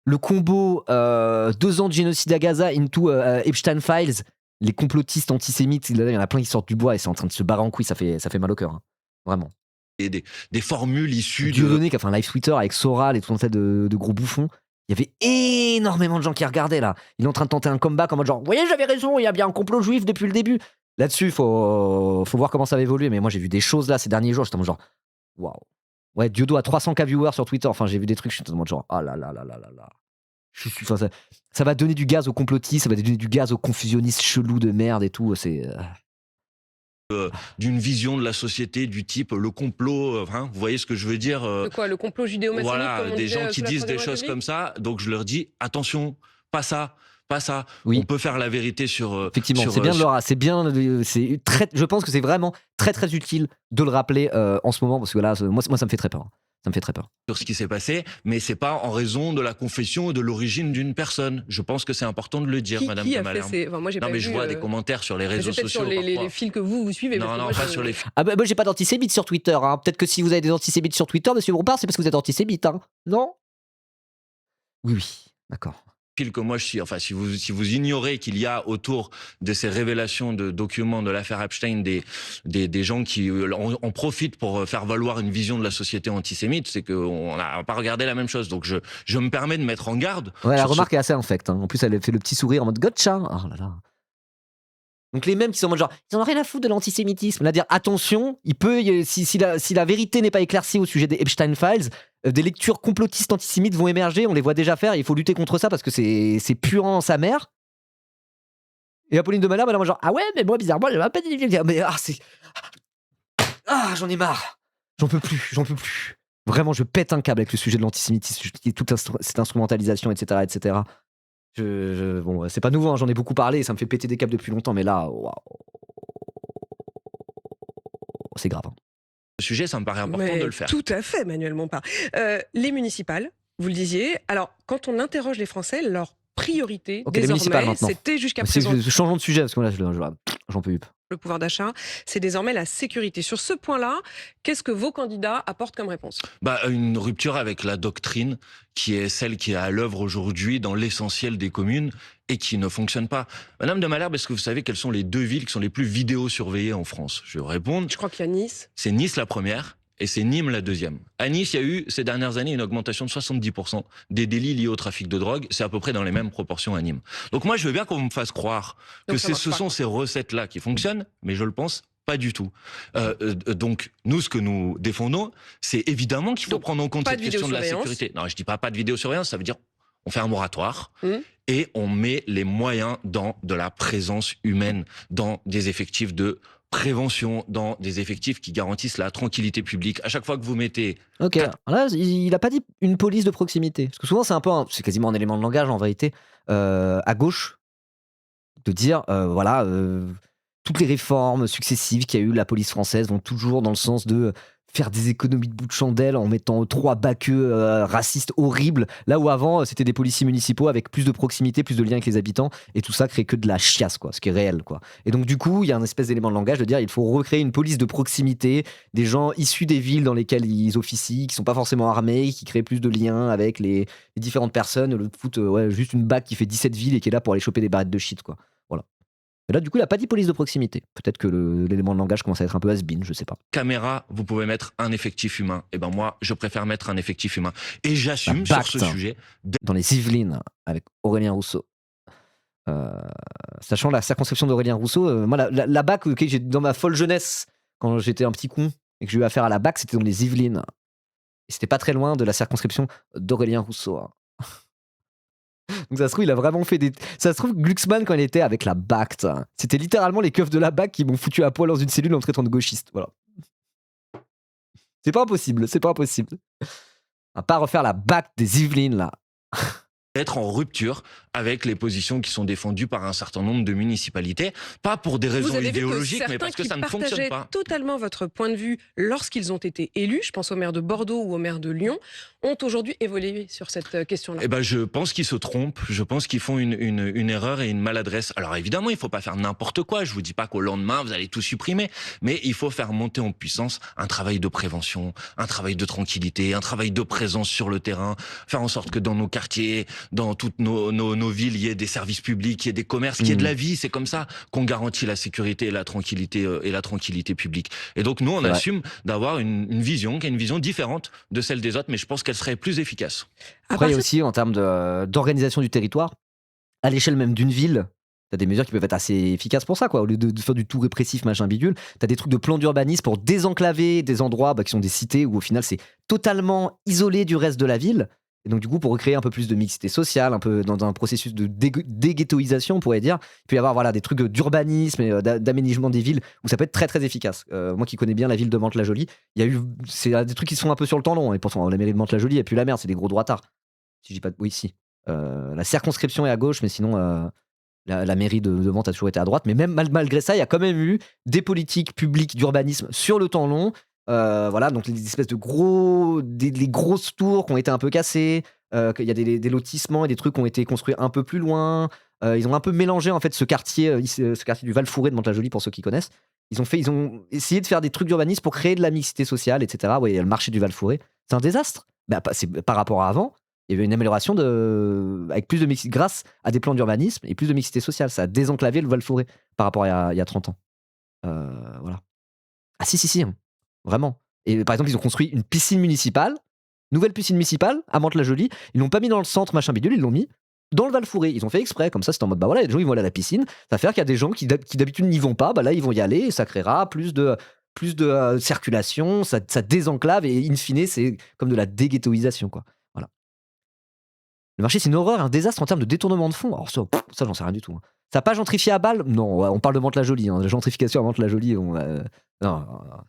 le combo 2 ans de génocide à Gaza into Epstein Files, les complotistes antisémites, il y en a plein qui sortent du bois et c'est en train de se barrer en couille, ça fait mal au cœur. Hein. Vraiment. des formules issues de... Dieudonné qui a fait un live Twitter avec Soral et tout un tas de gros bouffons. Il y avait énormément de gens qui regardaient là. Il est en train de tenter un comeback en mode genre, vous voyez, j'avais raison, il y a bien un complot juif depuis le début. Là-dessus, faut voir comment ça va évoluer. Mais moi, j'ai vu des choses là ces derniers jours. J'étais en mode genre, waouh. Ouais, Diodo a 300K viewers sur Twitter. Enfin, j'ai vu des trucs, je suis en mode genre, ah là là là là là là. Enfin, ça va donner du gaz aux complotistes, ça va donner du gaz aux confusionnistes chelous de merde et tout. C'est. d'une vision de la société du type le complot, vous voyez ce que je veux dire De quoi, le complot judéo-maçonnique, voilà, comme on des disait, gens qui sous la disent des Troisième choses République comme ça, donc je leur dis attention, pas ça. Oui. On peut faire la vérité sur... Effectivement, sur, c'est bien de le c'est bien, c'est très, je pense que c'est vraiment très très utile de le rappeler en ce moment parce que là, moi ça me fait très peur. Ça me fait très peur. sur ce qui s'est passé, mais c'est pas en raison de la confession ou de l'origine d'une personne. Je pense que c'est important de le dire, Madame qui a Tamalherbe. fait ces... Enfin, moi, j'ai Non pas mais vu, je vois des commentaires sur les mais réseaux c'est peut-être sociaux. sur les parfois. fils que vous suivez. parce Non, que non, moi, pas je- sur les Ah bah, moi j'ai pas d'antisémites sur Twitter. Hein. Peut-être que si vous avez des antisémites sur Twitter, Monsieur Bompard, c'est parce que vous êtes antisémite, hein. Non? Oui, d'accord. fils que moi je suis. Enfin, si vous ignorez qu'il y a autour de ces révélations de documents de l'affaire Epstein des gens qui en profitent pour faire valoir une vision de la société antisémite, c'est qu'on n'a pas regardé la même chose. Donc je me permets de mettre en garde. Ouais, la sur ce- remarque est assez infecte. Hein. En plus, elle fait le petit sourire en mode gotcha. Oh là là. Donc les mêmes qui sont en mode genre, ils en ont rien à foutre de l'antisémitisme. Là, dire attention, si la vérité n'est pas éclaircie au sujet des Epstein Files, des lectures complotistes antisémites vont émerger. On les voit déjà faire. Et il faut lutter contre ça parce que c'est puant sa mère. Et Apolline de Malherbe, elle est en mode genre, ah ouais, mais moi bizarrement, j'ai pas dit. Mais c'est, j'en ai marre. J'en peux plus. Vraiment, je pète un câble avec le sujet de l'antisémitisme, toute cette instrumentalisation, etc., etc. Bon, c'est pas nouveau, hein, j'en ai beaucoup parlé, ça me fait péter des câbles depuis longtemps, mais là, waouh, c'est grave, hein. Le sujet, ça me paraît important de Mais le faire. tout à fait, Manuel Bompard. Les municipales, vous le disiez. Alors, quand on interroge les Français, leur priorité, Ok, les municipales désormais, maintenant. c'était jusqu'à Mais présent changeons de sujet, parce que là, j'en peux plus. le pouvoir d'achat, c'est désormais la sécurité. Sur ce point-là, qu'est-ce que vos candidats apportent comme réponse? Une rupture avec la doctrine qui est celle qui est à l'œuvre aujourd'hui dans l'essentiel des communes et qui ne fonctionne pas. Madame de Malherbe, est-ce que vous savez quelles sont les 2 villes qui sont les plus vidéosurveillées en France? Je vais vous répondre. Je crois qu'il y a Nice. C'est Nice la première et c'est Nîmes la deuxième. À Nice, il y a eu ces dernières années une augmentation de 70% des délits liés au trafic de drogue. C'est à peu près dans les mêmes proportions à Nîmes. Donc moi, je veux bien qu'on me fasse croire que Donc ça marche ce pas, sont quoi. ces recettes-là qui fonctionnent, mais je le pense pas du tout. Donc nous, ce que nous défendons, c'est évidemment qu'il faut Donc, prendre en compte pas cette de question de la vidéosurveillance. sécurité. Non, je dis pas de vidéosurveillance, ça veut dire on fait un moratoire. Hum. Et on met les moyens dans de la présence humaine, dans des effectifs de prévention, dans des effectifs qui garantissent la tranquillité publique. À chaque fois que vous mettez... Ok, là, il a pas dit une police de proximité. Parce que souvent, c'est quasiment un élément de langage en vérité, à gauche, de dire, toutes les réformes successives qu'il y a eu de la police française vont toujours dans le sens de faire des économies de bout de chandelle en mettant 3 baqueux racistes horribles, là où avant c'était des policiers municipaux avec plus de proximité, plus de lien avec les habitants, et tout ça crée que de la chiasse, quoi, ce qui est réel, quoi. Et donc du coup, il y a un espèce d'élément de langage de dire il faut recréer une police de proximité, des gens issus des villes dans lesquelles ils officient, qui sont pas forcément armés, qui créent plus de liens avec les différentes personnes, le foot, juste une BAC qui fait 17 villes et qui est là pour aller choper des barrettes de shit, quoi. Voilà. Mais là, du coup, il a pas dit police de proximité. Peut-être que l'élément de langage commence à être un peu has-been, je sais pas. Caméra, vous pouvez mettre un effectif humain. Et ben moi, je préfère mettre un effectif humain. Et La j'assume sur BACT, ce sujet... dans les Yvelines, avec Aurélien Rousseau. Sachant la circonscription d'Aurélien Rousseau, moi, la BAC, j'ai dans ma folle jeunesse, quand j'étais un petit con et que j'ai eu affaire à la BAC, c'était dans les Yvelines. Et c'était pas très loin de la circonscription d'Aurélien Rousseau, hein. Donc ça se trouve, il a vraiment fait des... Ça se trouve, Glucksmann, quand il était avec la BAC, c'était littéralement les keufs de la BAC qui m'ont foutu à poil dans une cellule en me traitant de gauchiste. Voilà. C'est pas impossible, c'est pas impossible. On va pas refaire la BAC des Yvelines, là. être en rupture avec les positions qui sont défendues par un certain nombre de municipalités, pas pour des raisons Vous avez vu que idéologiques, mais certains parce que qui ça ne fonctionne partageaient pas. totalement votre point de vue lorsqu'ils ont été élus, je pense au maire de Bordeaux ou au maire de Lyon, ont aujourd'hui évolué sur cette question-là. Eh ben, je pense qu'ils se trompent, je pense qu'ils font une erreur et une maladresse. Alors évidemment, il ne faut pas faire n'importe quoi, je vous dis pas qu'au lendemain, vous allez tout supprimer, mais il faut faire monter en puissance un travail de prévention, un travail de tranquillité, un travail de présence sur le terrain, faire en sorte que dans nos quartiers, dans toutes nos villes, il y ait des services publics, il y ait des commerces, qu'il y ait de la vie. C'est comme ça qu'on garantit la sécurité et la tranquillité publique. Et donc nous, on assume d'avoir une vision qui est une vision différente de celle des autres, mais je pense qu'elle serait plus efficace. Après, il y a aussi, en termes d'organisation du territoire, à l'échelle même d'une ville, t'as des mesures qui peuvent être assez efficaces pour ça, quoi. Au lieu de faire du tout répressif, machin bidule, t'as des trucs de plan d'urbanisme pour désenclaver des endroits qui sont des cités où au final c'est totalement isolé du reste de la ville. Et donc du coup, pour recréer un peu plus de mixité sociale, un peu dans un processus de déghettoisation, on pourrait dire, il peut y avoir des trucs d'urbanisme et d'aménagement des villes où ça peut être très très efficace. Moi qui connais bien la ville de Mantes-la-Jolie, c'est des trucs qui sont un peu sur le temps long, et pourtant la mairie de Mantes-la-Jolie, et puis la merde, c'est des gros droitards. Si je dis pas oui, si. La circonscription est à gauche, mais sinon la mairie de Mantes a toujours été à droite. Mais même malgré ça, il y a quand même eu des politiques publiques d'urbanisme sur le temps long. Donc les espèces de les grosses tours qui ont été un peu cassées, qu'il y a des lotissements et des trucs qui ont été construits un peu plus loin. Ils ont un peu mélangé en fait ce quartier du Val-Fouré de Mantes-la-Jolie pour ceux qui connaissent. Ils ont essayé de faire des trucs d'urbanisme pour créer de la mixité sociale, etc. Ouais, il y a le marché du Val-Fouré. C'est un désastre. C'est par rapport à avant. Il y avait une amélioration avec plus de mixité grâce à des plans d'urbanisme et plus de mixité sociale. Ça a désenclavé le Val-Fouré par rapport à il y a 30 ans. Voilà. Ah si, hein. Vraiment. Et par exemple, ils ont construit une piscine municipale, nouvelle piscine municipale à Mantes-la-Jolie. Ils l'ont pas mis dans le centre, machin bidule, ils l'ont mis dans le Val-Fouré. Ils ont fait exprès, comme ça, c'est en mode, il y a des gens, ils vont aller à la piscine. Ça va faire qu'il y a des gens qui d'habitude n'y vont pas, là, ils vont y aller et ça créera plus de circulation, ça désenclave et in fine, c'est comme de la déghettoisation, quoi. Voilà. Le marché, c'est une horreur, un désastre en termes de détournement de fonds. Alors ça j'en sais rien du tout, hein. Ça n'a pas gentrifié à Bâle? Non, on parle de Mantes-la-Jolie, hein. La gentrification à Mantes-la-Jolie, non,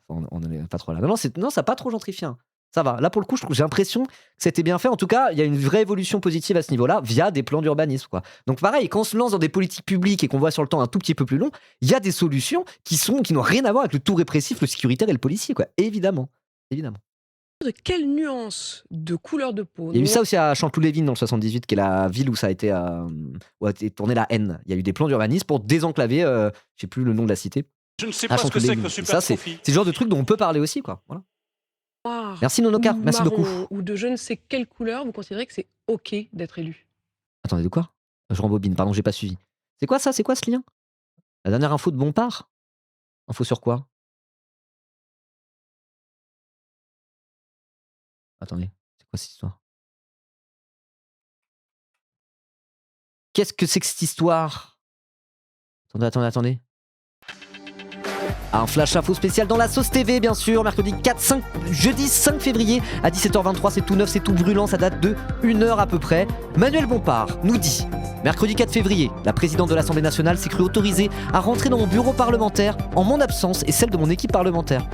on n'est pas trop là. Non, ça n'a pas trop gentrifié, hein. Ça va. Là, pour le coup, j'ai l'impression que c'était bien fait. En tout cas, il y a une vraie évolution positive à ce niveau-là via des plans d'urbanisme, quoi. Donc pareil, quand on se lance dans des politiques publiques et qu'on voit sur le temps un tout petit peu plus long, il y a des solutions qui n'ont rien à voir avec le tout répressif, le sécuritaire et le policier, quoi. Évidemment. Évidemment. De quelle nuance de couleur de peau? Il y a eu ça aussi à Chanteloup-les-Vignes dans le 78, qui est la ville où ça a été, où a été tournée la haine. Il y a eu des plans d'urbanisme pour désenclaver, je sais plus le nom de la cité. Je ne sais à pas ce que c'est que le Chanteloup-les-Vignes. super Ça, c'est profit. le genre de truc dont on peut parler aussi, quoi. Voilà. Noir Merci Nonoka, ou merci beaucoup. marron ou de je ne sais quelle couleur, vous considérez que c'est OK d'être élu? Attendez, de quoi? Je rembobine, pardon, j'ai pas suivi. C'est quoi ça? C'est quoi ce lien? La dernière info de Bompard? Info sur quoi? Attendez, c'est quoi cette histoire? Qu'est-ce que c'est que cette histoire? Attendez. Un flash info spécial dans la sauce TV, bien sûr, jeudi 5 février à 17h23, c'est tout neuf, c'est tout brûlant, ça date de 1 heure à peu près. Manuel Bompard nous dit: mercredi 4 février, la présidente de l'Assemblée nationale s'est crue autorisée à rentrer dans mon bureau parlementaire en mon absence et celle de mon équipe parlementaire.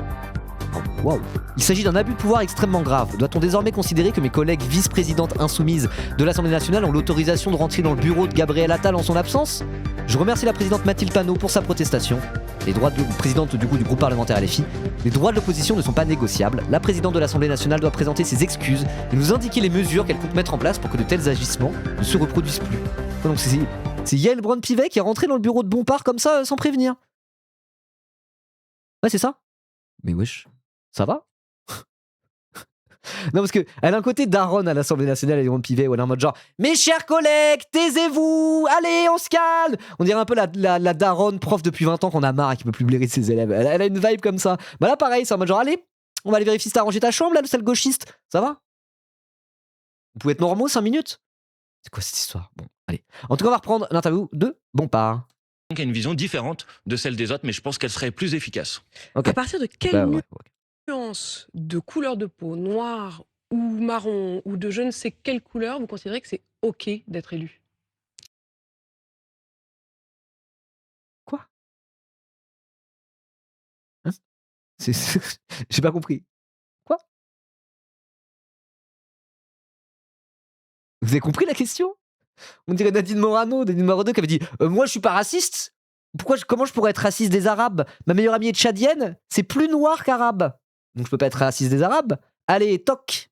Oh, wow. Il s'agit d'un abus de pouvoir extrêmement grave. Doit-on désormais considérer que mes collègues vice-présidentes insoumises de l'Assemblée nationale ont l'autorisation de rentrer dans le bureau de Gabriel Attal en son absence? Je remercie la présidente Mathilde Panot pour sa protestation. Les droits de présidente du groupe parlementaire LFI, les droits de l'opposition ne sont pas négociables. La présidente de l'Assemblée nationale doit présenter ses excuses et nous indiquer les mesures qu'elle compte mettre en place pour que de tels agissements ne se reproduisent plus. Donc c'est Yael Braun-Pivet qui est rentrée dans le bureau de Bompard comme ça sans prévenir. Ouais, c'est ça. Mais wesh, ça va? Non, parce qu'elle a un côté daronne à l'Assemblée nationale, Yael Braun-Pivet, où elle est en mode genre: mes chers collègues, taisez-vous, allez, on se calme. On dirait un peu la daronne prof depuis 20 ans qu'on a marre et qui peut plus blairer de ses élèves. Elle a une vibe comme ça. Bah là, pareil, c'est en mode genre: allez, on va aller vérifier si t'as rangé ta chambre, là, le sale gauchiste. Ça va? Vous pouvez être normaux 5 minutes? C'est quoi cette histoire? Bon, allez. En tout cas, on va reprendre l'interview de Bompard. Donc, il y a une vision différente de celle des autres, mais je pense qu'elle serait plus efficace. Ok. À partir de quelle Bah, ouais, ok. nuance de couleur de peau, noir ou marron ou de je ne sais quelle couleur, vous considérez que c'est OK d'être élu? Quoi? Hein? J'ai pas compris. Quoi? Vous avez compris la question? On dirait Nadine Morano qui avait dit: moi je suis pas raciste. Comment je pourrais être raciste des Arabes? Ma meilleure amie est tchadienne, c'est plus noir qu'arabe. Donc je peux pas être raciste des Arabes. Allez, toc.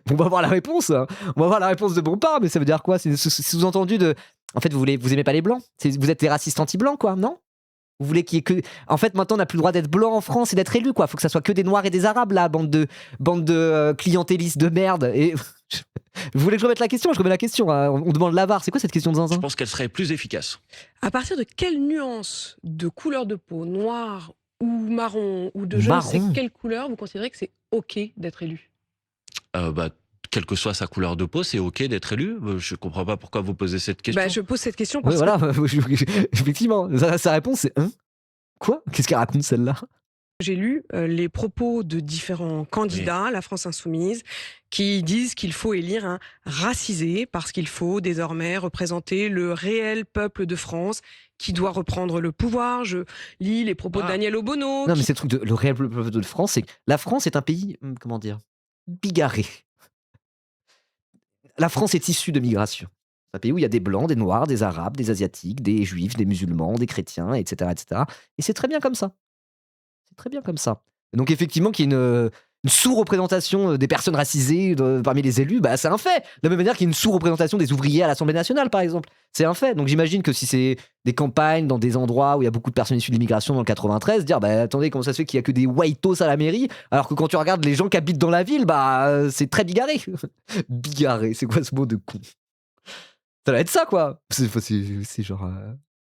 On va voir la réponse. Hein. On va voir la réponse de Bompard, mais ça veut dire quoi? C'est sous-entendu de. En fait, vous aimez pas les blancs. Vous êtes des racistes anti-blancs, quoi, non? Vous voulez qu'il y ait que. En fait, maintenant, on n'a plus le droit d'être blanc en France et d'être élu, quoi. Faut que ça soit que des noirs et des arabes, là, bande de clientélistes de merde. Et. Vous voulez que je remette la question? Je remets la question. Hein. On demande l'avare. C'est quoi cette question de zinzin? Je pense qu'elle serait plus efficace. À partir de quelle nuance de couleur de peau, noir ou marron ou de je ne sais Marron. quelle couleur, vous considérez que c'est OK d'être élu? Quelle que soit sa couleur de peau, c'est OK d'être élu. Je comprends pas pourquoi vous posez cette question. Bah, je pose cette question Oui, parce voilà. Effectivement. Sa réponse, c'est: hein? Quoi? Qu'est-ce qu'elle raconte, celle-là? que j'ai lu les propos de différents candidats à la France Insoumise qui disent qu'il faut élire un racisé parce qu'il faut désormais représenter le réel peuple de France qui doit reprendre le pouvoir. Je lis les propos de Daniel Obono. Non, mais c'est le truc le réel peuple de France, c'est que la France est un pays, comment dire, bigarré. La France est issue de migration. C'est un pays où il y a des blancs, des noirs, des arabes, des asiatiques, des juifs, des musulmans, des chrétiens, etc., etc. Et c'est très bien comme ça. C'est très bien comme ça. Et donc effectivement, qu'il y ait une sous-représentation des personnes racisées parmi les élus, bah, c'est un fait. De la même manière qu'il y a une sous-représentation des ouvriers à l'Assemblée nationale, par exemple. C'est un fait. Donc j'imagine que si c'est des campagnes dans des endroits où il y a beaucoup de personnes issues de l'immigration dans le 93, dire: bah attendez, comment ça se fait qu'il y a que des whitos à la mairie, alors que quand tu regardes les gens qui habitent dans la ville, bah c'est très bigarré. Bigarré, c'est quoi ce mot de con? Ça doit être ça, quoi. C'est genre.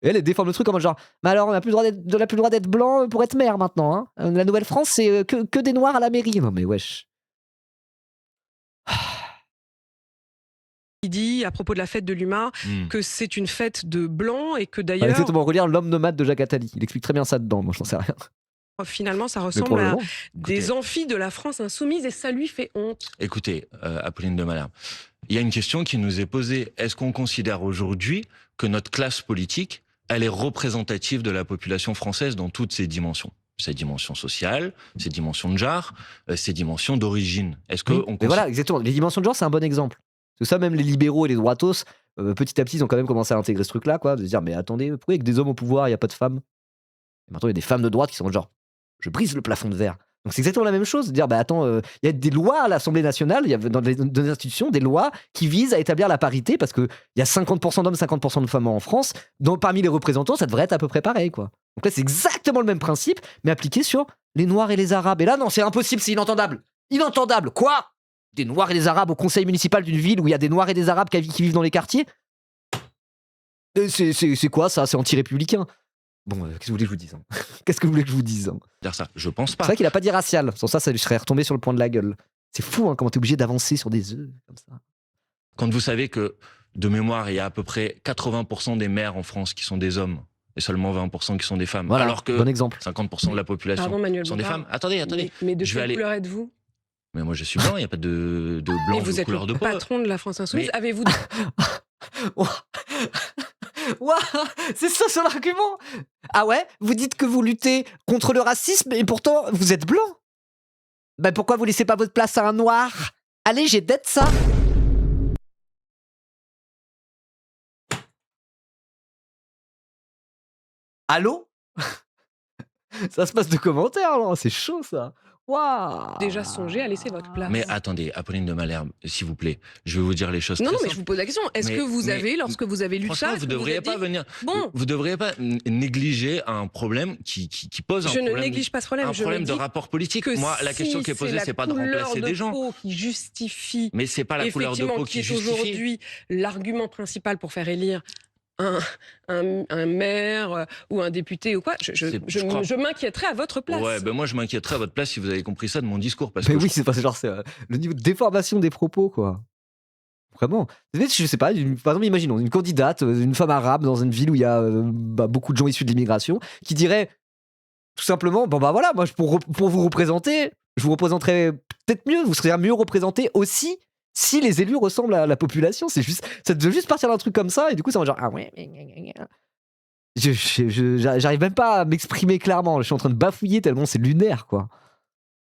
Et elle déforme le truc en mode genre: mais alors on n'a plus le droit d'être blanc pour être maire maintenant. Hein. La Nouvelle-France, c'est que des noirs à la mairie. Non mais wesh. Il dit à propos de la fête de l'UMA que c'est une fête de blancs et que Allez, d'ailleurs, exactement, relire L'homme nomade de Jacques Attali. Il explique très bien ça dedans, moi je n'en sais rien. finalement, ça Mais ressemble à probablement. des amphis de la France Insoumise et ça lui fait honte. Écoutez, Apolline de Malherbe, il y a une question qui nous est posée. Est-ce qu'on considère aujourd'hui que notre classe politique, elle est représentative de la population française dans toutes ses dimensions? Cette dimension sociale, cette dimension de genre, ces dimensions d'origine. Est-ce que Oui, on mais voilà, exactement. Les dimensions de genre, c'est un bon exemple. Parce que ça, même les libéraux et les droitos, petit à petit, ils ont quand même commencé à intégrer ce truc-là, quoi, de se dire, mais attendez, pourquoi avec des hommes au pouvoir, il n'y a pas de femmes? Et maintenant, il y a des femmes de droite qui sont genre, je brise le plafond de verre. Donc c'est exactement la même chose, de dire, bah attends, il y a des lois à l'Assemblée nationale, il y a dans les institutions des lois qui visent à établir la parité, parce qu'il y a 50% d'hommes, 50% de femmes en France. Parmi les représentants, ça devrait être à peu près pareil, quoi. Donc là, c'est exactement le même principe, mais appliqué sur les Noirs et les Arabes. Et là, non, c'est impossible, c'est inentendable. Inentendable. Quoi? Des Noirs et des Arabes au conseil municipal d'une ville où il y a des Noirs et des Arabes qui vivent dans les quartiers? C'est quoi ça? C'est anti-républicain. Bon, qu'est-ce que vous voulez que je vous dise, hein? Qu'est-ce que vous voulez que je vous dise, hein? dire ça? Je pense C'est pas. vrai qu'il a pas dit racial. Sans ça, ça lui serait retombé sur le point de la gueule. C'est fou, hein, comment t'es obligé d'avancer sur des œufs comme ça. Quand vous savez que, de mémoire, il y a à peu près 80% des maires en France qui sont des hommes et seulement 20% qui sont des femmes. Voilà, Alors que bon exemple. 50% de la population Pardon, Manuel sont des Bompard. femmes. Attendez. Mais de Je vais quelle aller- couleur êtes-vous? Mais moi, je suis blanc, il n'y a pas de Et blanc vous de êtes couleur de le peau. patron de la France Insoumise. Mais- Avez-vous Ouah, c'est ça son argument. Ah ouais? Vous dites que vous luttez contre le racisme et pourtant vous êtes blanc. Ben pourquoi vous laissez pas votre place à un noir? Allez, j'ai d'être ça. Allô? Ça se passe de commentaires, là. C'est chaud, ça. Waouh. déjà songé à laisser votre place? Mais attendez, Apolline de Malherbe, s'il vous plaît, je vais vous dire les choses Non, très mais je simples. vous pose la question. Est-ce Mais- que vous mais- avez, lorsque vous avez lu ça, Franchement, est-ce vous que devriez êtes pas dit, venir. Bon, Vous devriez pas négliger un problème qui pose un je ne problème. néglige pas ce problème. Un Je problème me de dis rapport politique. que Moi, la question si qui est posée, c'est pas de la couleur remplacer des gens. peau qui justifie, Mais c'est pas la couleur de effectivement, peau qui qui est justifie. aujourd'hui l'argument principal pour faire élire un maire ou un député ou quoi, Je crois- je m'inquiéterais à votre place. Ouais, ben moi je m'inquiéterais à votre place si vous avez compris ça de mon discours. Parce Mais que oui, c'est pas genre, c'est le niveau de déformation des propos, quoi. Vraiment. Je sais pas, par exemple, imaginons une candidate, une femme arabe dans une ville où il y a beaucoup de gens issus de l'immigration, qui dirait tout simplement, bon bah voilà, moi pour vous représenter, je vous représenterai peut-être mieux, vous serez mieux représenté aussi si les élus ressemblent à la population. C'est juste, ça doit juste partir d'un truc comme ça, et du coup, ça va genre, ah ouais, j'arrive même pas à m'exprimer clairement, je suis en train de bafouiller tellement c'est lunaire, quoi.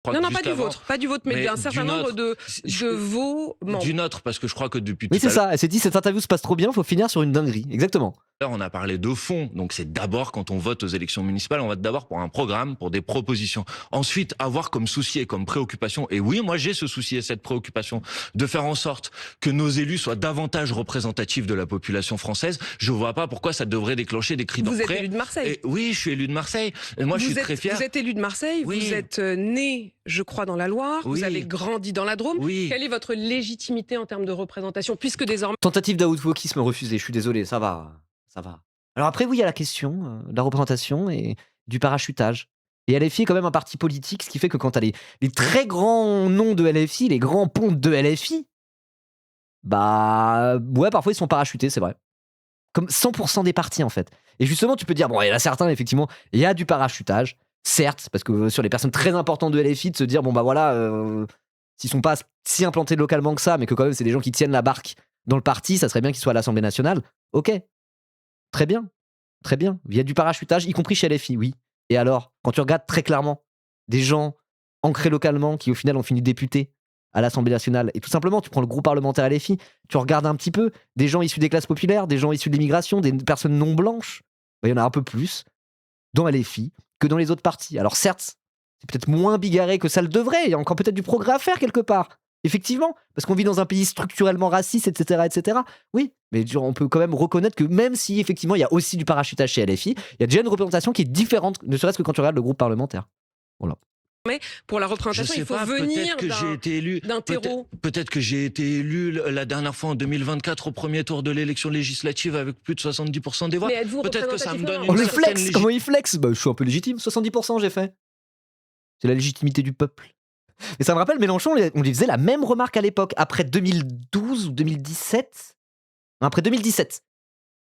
je crois Non, que pas juste du avant- vôtre, pas du vôtre, mais mais d'un certain du nombre nôtre. de vos membres. D'une autre, parce que je crois que depuis Oui, tout à c'est ça, elle s'est dit, cette interview se passe trop bien, faut finir sur une dinguerie. Exactement. l'heure, on a parlé de fond. Donc c'est d'abord, quand on vote aux élections municipales, on vote d'abord pour un programme, pour des propositions. Ensuite, avoir comme souci et comme préoccupation, et oui, moi j'ai ce souci et cette préoccupation, de faire en sorte que nos élus soient davantage représentatifs de la population française. Je vois pas pourquoi ça devrait déclencher des cris Vous êtes d'orfraie. élu de Marseille. Et oui, je suis élu de Marseille. Et moi, je suis très fier. Vous êtes élu de Marseille, Oui. vous êtes né, je crois, dans la Loire, Oui. vous avez grandi dans la Drôme. Oui. Quelle est votre légitimité en termes de représentation, puisque désormais... Tentative d'outwokisme refusée, je suis désolé, ça va, ça va. Alors après, oui, il y a la question de la représentation et du parachutage. Et LFI est quand même un parti politique, ce qui fait que quand t'as les très grands noms de LFI, les grands pontes de LFI, bah ouais, parfois ils sont parachutés, c'est vrai. Comme 100% des partis, en fait. Et justement, tu peux dire, bon, il y en a certains, effectivement, il y a du parachutage, certes, parce que sur les personnes très importantes de LFI, de se dire, bon bah voilà, s'ils sont pas si implantés localement que ça, mais que quand même c'est des gens qui tiennent la barque dans le parti, ça serait bien qu'ils soient à l'Assemblée nationale. Ok, très bien, très bien. Il y a du parachutage, y compris chez LFI, oui. Et alors, quand tu regardes très clairement des gens ancrés localement qui au final ont fini députés à l'Assemblée nationale, et tout simplement, tu prends le groupe parlementaire LFI, tu regardes un petit peu des gens issus des classes populaires, des gens issus de l'immigration, des personnes non blanches, bah, il y en a un peu plus dans LFI que dans les autres partis. Alors certes, c'est peut-être moins bigarré que ça le devrait, il y a encore peut-être du progrès à faire quelque part. Effectivement, parce qu'on vit dans un pays structurellement raciste, etc., etc. Oui, mais on peut quand même reconnaître que même si effectivement il y a aussi du parachutage chez LFI, il y a déjà une représentation qui est différente, ne serait-ce que quand tu regardes le groupe parlementaire. Voilà. Pour la Je représentation, sais il faut pas, venir peut-être que j'ai été élu. d'un terreau. Peut-être que j'ai été élu la dernière fois en 2024 au premier tour de l'élection législative avec plus de 70% des voix. Mais êtes-vous Peut-être que ça me donne représentatif? Oh, une le certaine flex, comment il flex? Bah, je suis un peu légitime, 70% j'ai fait. C'est la légitimité du peuple. Et ça me rappelle Mélenchon, on lui faisait la même remarque à l'époque, après 2012 ou 2017. Non, après 2017.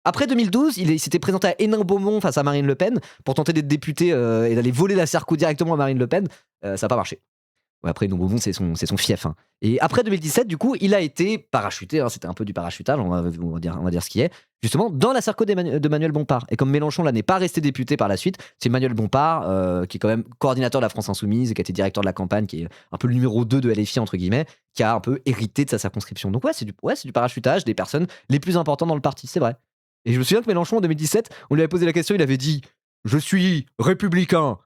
Après 2012, il s'était présenté à Hénin-Beaumont face à Marine Le Pen pour tenter d'être député et d'aller voler la Sarko directement à Marine Le Pen. Ça n'a pas marché. Ouais, après, Nouveau Monde, c'est son fief, hein. Et après 2017, du coup, il a été parachuté, hein, c'était un peu du parachutage, on va dire ce qui est, justement, dans la Sarko de Manuel Bompard. Et comme Mélenchon, là, n'est pas resté député par la suite, c'est Manuel Bompard, qui est quand même coordinateur de la France Insoumise, qui a été directeur de la campagne, qui est un peu le numéro 2 de LFI, entre guillemets, qui a un peu hérité de sa circonscription. Donc c'est du parachutage des personnes les plus importantes dans le parti, c'est vrai. Et je me souviens que Mélenchon, en 2017, on lui avait posé la question, il avait dit « Je suis républicain ».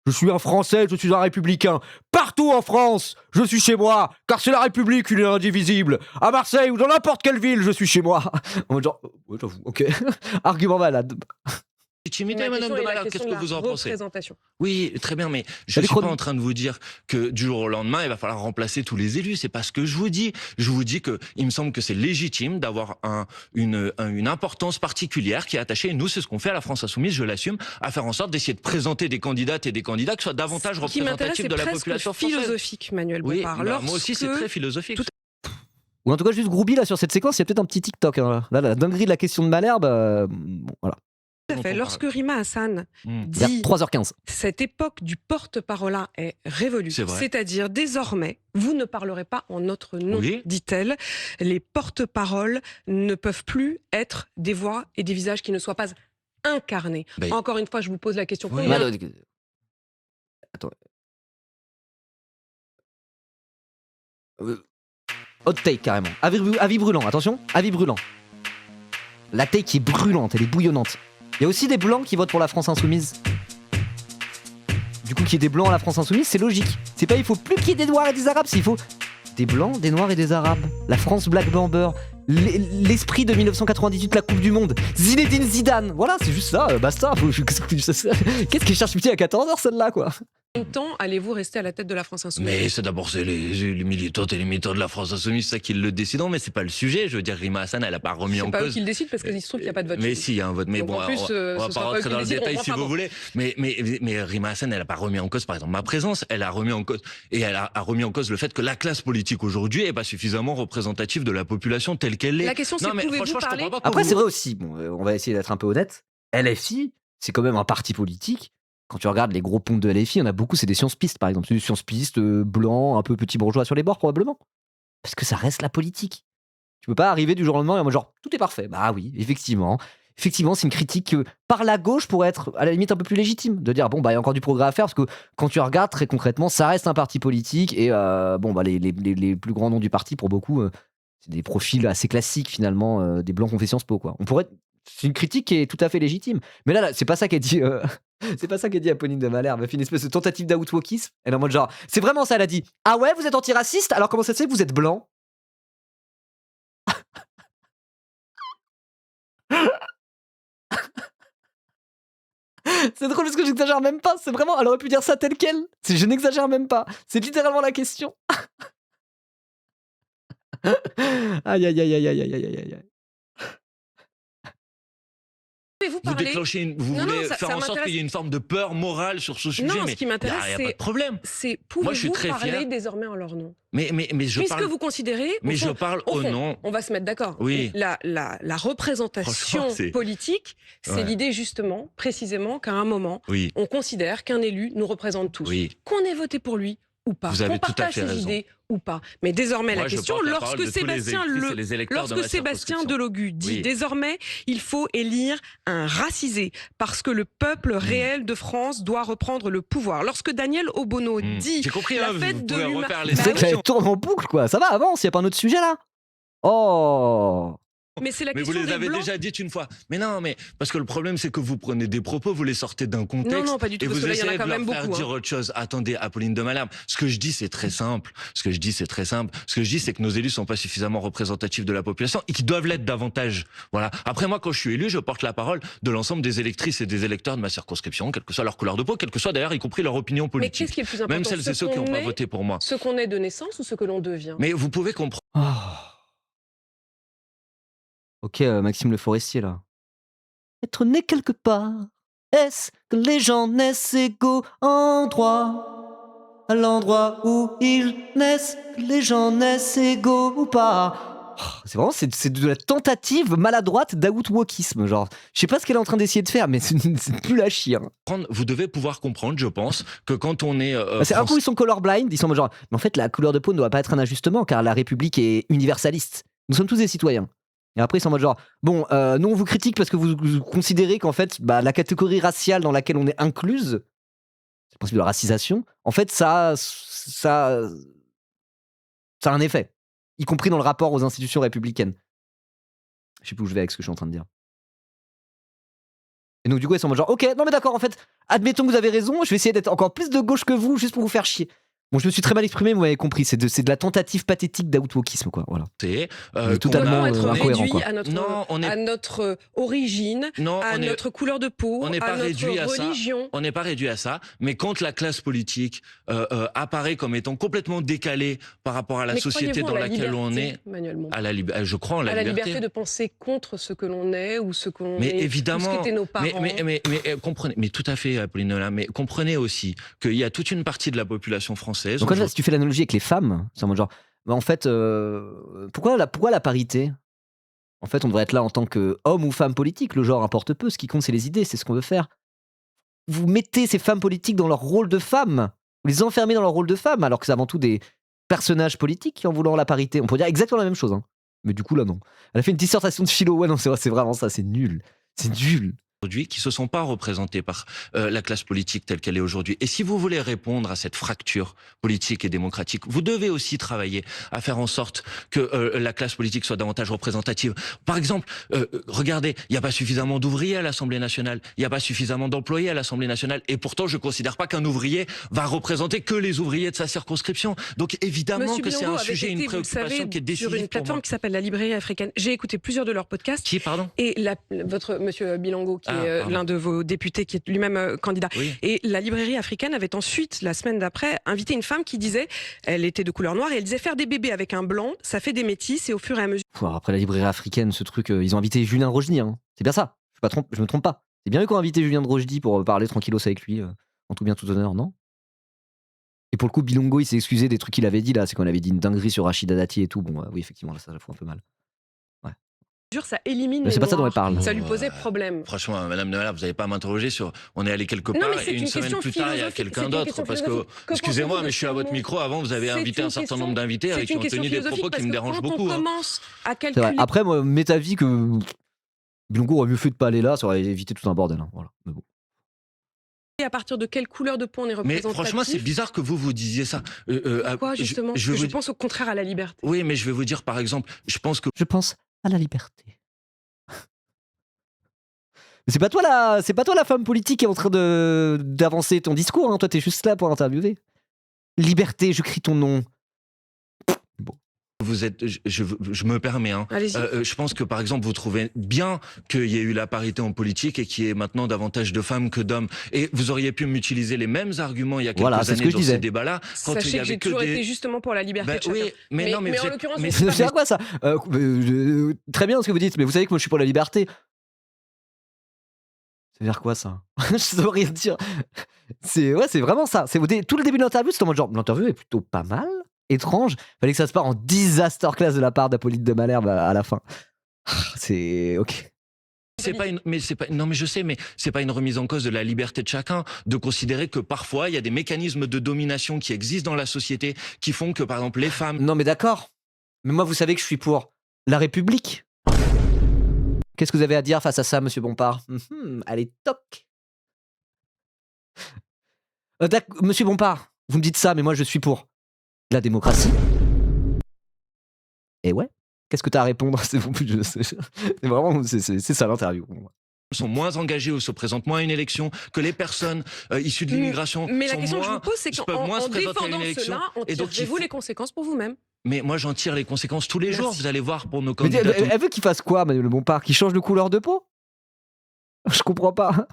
Je suis un Français, je suis un républicain. Partout en France, je suis chez moi, car c'est la République, une est indivisible. À Marseille ou dans n'importe quelle ville, je suis chez moi. En mode genre, ouais, j'avoue, ok. Argument malade. Légitimité, Ma Madame question de est la Malherbe, question qu'est-ce de que la vous en pensez? représentation. Oui, très bien, mais je Salut, ne suis pas Chrono. en train de vous dire que du jour au lendemain, il va falloir remplacer tous les élus. C'est pas ce que je vous dis. Je vous dis que il me semble que c'est légitime d'avoir une importance particulière qui est attachée. Et nous, c'est ce qu'on fait à la France Insoumise, je l'assume, à faire en sorte d'essayer de présenter des candidates et des candidats qui soient davantage Ce qui m'intéresse, représentatifs c'est de la presque population française. philosophique, Manuel Oui, Bompard. bah, moi aussi, c'est Lorsque- très philosophique. Tout Ou en tout cas, juste Grouby, là, sur cette séquence, il y a peut-être un petit TikTok. Hein, là, la dinguerie de la question de Malherbe, bon, voilà. Tout à dont fait. on Lorsque Rima Hassan Vers dit 3h15. cette époque du porte-parole est révolue, C'est vrai. c'est-à-dire désormais, vous ne parlerez pas en notre nom, Oui. dit-elle. Les porte-paroles ne peuvent plus être des voix et des visages qui ne soient pas incarnés. Ben, Encore une fois, je vous pose la question. Oui. Combien Attends. Hot take, carrément. Avis brûlant, attention, avis brûlant. La take est brûlante, elle est bouillonnante. Il y a aussi des blancs qui votent pour la France Insoumise. Du coup, qu'il y ait des blancs à la France Insoumise, c'est logique. C'est pas il faut plus qu'il y ait des noirs et des arabes, c'est il faut des blancs, des noirs et des arabes. La France Black Bamber. L'esprit de 1998, la Coupe du Monde. Zinedine Zidane. Voilà, c'est juste ça, basta. Qu'est-ce qu'il cherche petit à 14h celle-là, quoi? de temps allez-vous rester à la tête de la France Insoumise? Mais c'est d'abord les militantes et les militants de la France Insoumise, ça qui le décident, mais c'est pas le sujet. Je veux dire, Rima Hassan, elle a pas remis en C'est pas eux cause. qui le décident parce qu'il se trouve qu'il n'y a pas de vote. Mais si, il y a un vote. Mais Donc, bon, en plus, on ce va pas sera pas eux rentrer qui dans le le décident, détail on si comprend vous pas. voulez. Mais Rima Hassan, elle a pas remis en cause, par exemple, ma présence. Elle a remis en cause, et elle a remis en cause le fait que la classe politique aujourd'hui est pas suffisamment représentative de la population telle qu'elle est. La question, c'est Non, mais pouvez-vous franchement, je parler comprends pas Après, comment c'est vrai aussi, bon, on va essayer d'être un peu honnête. LFI, c'est quand même un parti politique. Quand tu regardes les gros ponts de LFI, il y en a beaucoup, c'est des sciences-pistes, par exemple. C'est des sciences-pistes blancs, un peu petits bourgeois sur les bords, probablement. Parce que ça reste la politique. Tu peux pas arriver du jour au lendemain et en mode genre, tout est parfait. Bah oui, effectivement. Effectivement, c'est une critique que, par la gauche, pourrait être à la limite un peu plus légitime. De dire, bon, bah, il y a encore du progrès à faire, parce que quand tu regardes très concrètement, ça reste un parti politique, et bon, bah, les plus grands noms du parti, pour beaucoup, c'est des profils assez classiques, finalement, des blancs qu'on fait Sciences Po, quoi. C'est une critique qui est tout à fait légitime. Mais là, c'est pas ça qu'elle dit. C'est pas ça qu'elle dit Apolline de Malherbe. Elle fait une espèce de tentative d'outwalkisme. Elle est en mode genre, c'est vraiment ça, elle a dit. Ah ouais, vous êtes antiraciste? Alors comment ça se fait que vous êtes blanc? C'est drôle parce que j'exagère même pas. C'est vraiment, elle aurait pu dire ça tel quel. Je n'exagère même pas. C'est littéralement la question. Aïe aïe aïe aïe aïe aïe aïe aïe. Pouvez-vous vous parler déclenchez, vous Non, voulez non, ça faire en sorte m'intéresse. qu'il y ait une forme de peur morale sur ce sujet. Non, mais ce qui m'intéresse, y a pas de problème. c'est Moi, je suis pouvez-vous très parler fier. désormais en leur nom? Mais je Puisque parle. vous considérez, au Mais fond, je parle au au fond, nom. on va se mettre d'accord. Oui. La représentation Franchement, c'est- politique, c'est Ouais. l'idée justement, précisément, qu'à un moment, Oui, on considère qu'un élu nous représente tous. oui. Qu'on ait voté pour lui ou pas, Vous avez qu'on tout à partage fait ses raison. idées ou pas. Mais désormais, Moi, la je question, porte la parole lorsque de tous les Sébastien électrices et les électeurs de Lorsque ma Sébastien circonscription. Delogu dit Oui. désormais il faut élire un racisé parce que le peuple réel de France doit reprendre le pouvoir. Lorsque Daniel Obono dit J'ai compris, la hein, fête vous de pouvez l'humain- refaire les Bah C'est vrai oui, qu'elle tourne en boucle, quoi. Ça va, avance, y a pas un autre sujet là? Oh! mais c'est la Mais vous question les des avez Blancs. déjà dites une fois. Mais non, mais parce que le problème, c'est que vous prenez des propos, vous les sortez d'un contexte. Non, pas du tout, Et parce vous que là, il y en a essayez quand de leur même faire beaucoup, dire hein. autre chose. Attendez, Apolline de Malherbe. Ce que je dis, c'est très simple. Ce que je dis, c'est que nos élus sont pas suffisamment représentatifs de la population et qu'ils doivent l'être davantage. Voilà. Après, moi, quand je suis élu, je porte la parole de l'ensemble des électrices et des électeurs de ma circonscription, quelle que soit leur couleur de peau, quelle que soit d'ailleurs, y compris leur opinion Mais politique. qu'est-ce qui est le plus important? Même celles et ceux qui n'ont pas voté pour moi. Ce qu'on est de naissance ou ce que l'on devient? Mais vous pouvez comprendre. Oh. Ok, Maxime Le Forestier là. Être né quelque part, est-ce que les gens naissent égaux en droit? À l'endroit où ils naissent, que les gens naissent égaux ou pas? C'est vraiment c'est de la tentative maladroite d'outwokisme. Genre, je sais pas ce qu'elle est en train d'essayer de faire, mais c'est plus la chier. Vous devez pouvoir comprendre, je pense, que quand on est C'est un coup, ils sont colorblind, ils sont en mode genre, mais en fait, la couleur de peau ne doit pas être un ajustement, car la République est universaliste. Nous sommes tous des citoyens. Et après, ils sont en mode genre, bon, nous, on vous critique parce que vous considérez qu'en fait, la catégorie raciale dans laquelle on est incluse, c'est le principe de la racisation, en fait, ça a un effet, y compris dans le rapport aux institutions républicaines. Je sais plus où je vais avec ce que je suis en train de dire. Et donc, du coup, ils sont en mode genre, ok, non, mais d'accord, en fait, admettons que vous avez raison, je vais essayer d'être encore plus de gauche que vous, juste pour vous faire chier. Bon, je me suis très mal exprimé, vous m'avez compris, c'est de la tentative pathétique d'outwokisme, quoi, voilà. C'est totalement être incohérent, réduit quoi. à notre, Non, on est- à notre origine, Non, à on est- notre couleur de peau, on n'est à pas notre réduit à ça. religion. On n'est pas réduit à ça, mais quand la classe politique apparaît comme étant complètement décalée par rapport à la Mais société croyez-vous dans en la laquelle on liberté, est, Manuel Bompard, je crois en la à la liberté. liberté de penser contre ce que l'on est ou ce qu'on Mais est, évidemment, ou ce qu'étaient nos parents. mais comprenez, mais tout à fait, Apolline Nola, mais comprenez aussi qu'il y a toute une partie de la population française. Donc, si tu fais l'analogie avec les femmes, c'est en mode genre, en fait, pourquoi la parité? En fait, on devrait être là en tant qu'homme ou femme politique, le genre importe peu, ce qui compte, c'est les idées, c'est ce qu'on veut faire. Vous mettez ces femmes politiques dans leur rôle de femmes, vous les enfermez dans leur rôle de femmes, alors que c'est avant tout des personnages politiques en voulant la parité. On pourrait dire exactement la même chose, hein. Mais du coup, là, non. Elle a fait une dissertation de philo, ouais, non, c'est vraiment ça, c'est nul. C'est nul. Aujourd'hui, qui ne se sont pas représentés par la classe politique telle qu'elle est aujourd'hui. Et si vous voulez répondre à cette fracture politique et démocratique, vous devez aussi travailler à faire en sorte que la classe politique soit davantage représentative. Par exemple, regardez, il n'y a pas suffisamment d'ouvriers à l'Assemblée nationale, il n'y a pas suffisamment d'employés à l'Assemblée nationale, et pourtant je ne considère pas qu'un ouvrier va représenter que les ouvriers de sa circonscription. Donc évidemment Monsieur que c'est Bilongo un avait sujet, été, une vous le préoccupation savez, qui est sur décisive une pour moi. plateforme qui s'appelle la Librairie africaine. J'ai écouté plusieurs de leurs podcasts. Qui, pardon? Et votre monsieur Bilongo, qui est pardon. l'un de vos députés, qui est lui-même candidat. Oui. Et la librairie africaine avait ensuite, la semaine d'après, invité une femme qui disait, elle était de couleur noire, et elle disait faire des bébés avec un blanc, ça fait des métis, et au fur et à mesure. Après la librairie africaine, ce truc, ils ont invité Julien Rochdy, hein. C'est bien ça. Je me trompe pas. C'est bien eux qui ont invité Julien Rochdy pour parler tranquillos avec lui, en tout bien tout honneur, non? Et pour le coup, Bilongo, il s'est excusé des trucs qu'il avait dit là, c'est qu'on avait dit une dinguerie sur Rachida Dati et tout. Bon, oui, effectivement, là, ça fout un peu mal. Ça élimine Mais les c'est pas ça dont noirs. elle parle. Ça lui posait problème. Franchement, Madame Noël, vous n'avez pas à m'interroger sur on est allé quelque Non, part mais c'est et une une semaine question plus tard, il y a philosophique, quelqu'un c'est une d'autre. question Parce que, philosophique. Que excusez-moi, pensez-vous mais de je suis à ce votre mot? micro. Avant, vous avez C'est invité une un certain question- nombre d'invités C'est qui une ont question tenu des philosophique propos qui parce me que dérangent quand beaucoup. on hein. commence à C'est vrai. calculer. Après, moi, m'est avis que Bilongo aurait mieux fait de pas aller là, ça aurait évité tout un bordel, hein. Voilà. Mais bon. À partir de quelle couleur de peau on est Mais représentatif. franchement, c'est bizarre que vous disiez ça. Pourquoi, justement je Parce que veux je pense au contraire à la liberté. Oui, mais je vais vous dire, par exemple, je pense que Je pense à la liberté. Mais c'est pas toi la femme politique qui est en train d'avancer ton discours, hein. Toi, t'es juste là pour l'interviewer. Liberté, je crie ton nom. vous êtes, je me permets, hein. Allez-y. Je pense que par exemple vous trouvez bien qu'il y ait eu la parité en politique et qu'il y ait maintenant davantage de femmes que d'hommes. Et vous auriez pu m'utiliser les mêmes arguments il y a quelques Voilà, c'est ce années que je dans disais. ces débats-là. Quand il y Sachez que avait j'ai que toujours des... été justement pour la liberté Ben de chacun. oui, mais non, mais mais vous en êtes- l'occurrence, mais je sais pas- C'est à quoi ça Très bien ce que vous dites, mais vous savez que moi je suis pour la liberté. Ça veut dire quoi ça? Je sais rien dire. C'est vraiment ça. Tout le début de l'interview, c'était en mode genre l'interview est plutôt pas mal, étrange. Fallait que ça se parte en disaster class de la part d'Apolline de Malherbe à la fin. C'est ok. Non mais je sais, mais c'est pas une remise en cause de la liberté de chacun de considérer que parfois il y a des mécanismes de domination qui existent dans la société qui font que par exemple les femmes. Non mais d'accord. Mais moi vous savez que je suis pour la République. Qu'est-ce que vous avez à dire face à ça, monsieur Bompard? Allez, toc. Monsieur Bompard, vous me dites ça, mais moi je suis pour la démocratie. Et ouais. Qu'est-ce que t'as à répondre? C'est bon, c'est vraiment c'est ça l'interview. Sont moins engagés ou se présentent moins à une élection, que les personnes issues de l'immigration Mais la sont question que je moins, vous pose, c'est peuvent qu'en moins se présenter à une défendant élection. cela, en Et donc, tirez-vous les conséquences pour vous-même? Mais moi j'en tire les conséquences tous les Merci. jours, vous allez voir pour nos Mais candidats. elle veut qu'il fasse quoi, Manuel Bompard? Qu'il change de couleur de peau? Je comprends pas.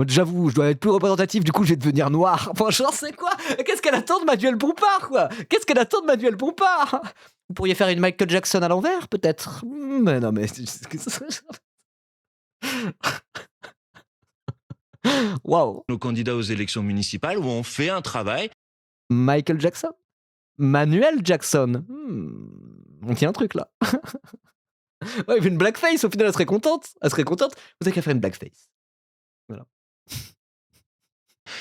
J'avoue, je dois être plus représentatif, du coup je vais devenir noir. Enfin, j'en sais quoi? Qu'est-ce qu'elle attend de Manuel Bompard, quoi? Qu'est-ce qu'elle attend de Manuel Bompard? Vous pourriez faire une Michael Jackson à l'envers, peut-être? Mais non, mais... Waouh. Nos candidats aux élections municipales où on fait un travail. Michael Jackson? Manuel Jackson? On tient un truc, là. Ouais, il fait une blackface, au final, elle serait contente. Elle serait contente. Vous avez qu'à faire une blackface. Voilà.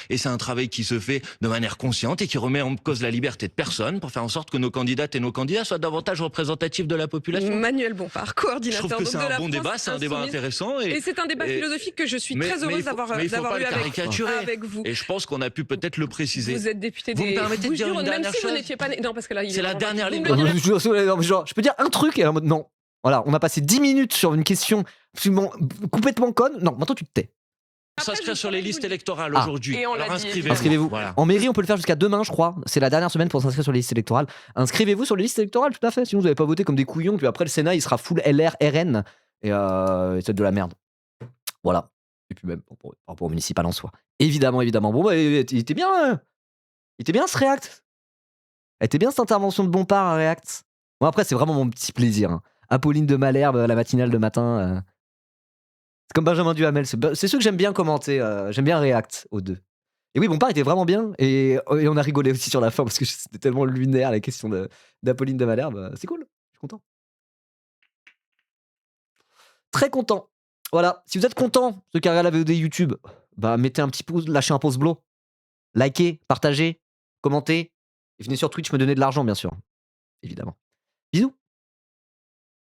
Et c'est un travail qui se fait de manière consciente et qui remet en cause la liberté de personne pour faire en sorte que nos candidates et nos candidats soient davantage représentatifs de la population. Manuel Bompard, Je coordinateur trouve que c'est donc de un la bon France débat, c'est un débat Insoumise. intéressant. Et c'est un débat philosophique que je suis très heureuse d'avoir mais il faut pas eu le caricaturer. avec vous. Et je pense qu'on a pu peut-être le préciser. Vous êtes député Vous me des permettez de dire une Bouches-du-Rhône, même dernière si vous chose n'étiez pas né. Non, parce que là, il est C'est la vraiment dernière parti. ligne Vous me de le direz. Genre, je peux dire un truc et en mode non. Voilà, on a passé 10 minutes sur une question absolument complètement conne. Non, maintenant tu te tais. Après, S'inscrire je sur les vous le listes dis. électorales Ah. aujourd'hui. Et on l'a Alors dit, inscrivez-vous. Inscrivez-vous. Voilà. En mairie, on peut le faire jusqu'à demain, je crois. C'est la dernière semaine pour s'inscrire sur les listes électorales. Inscrivez-vous sur les listes électorales, tout à fait. Sinon, vous n'avez pas voté comme des couillons. Puis après, le Sénat, il sera full LR, RN. Et c'est de la merde. Voilà. Et puis même par rapport au municipal en soi. Évidemment. Bon, bah, il était bien. Il était bien ce React. Elle était bien cette intervention de Bompard à React. Bon, après, c'est vraiment mon petit plaisir. Hein. Apolline de Malherbe, la matinale de matin. C'est comme Benjamin Duhamel. C'est ceux que j'aime bien commenter. J'aime bien React aux deux. Et oui, Bompard était vraiment bien. Et on a rigolé aussi sur la fin parce que c'était tellement lunaire la question d'Apolline de Malherbe. C'est cool. Je suis content. Très content. Voilà. Si vous êtes content de carrer la VOD YouTube, bah mettez un petit pouce, lâchez un pouce bleu. Likez, partagez, commentez. Et venez sur Twitch me donner de l'argent, bien sûr. Évidemment. Bisous.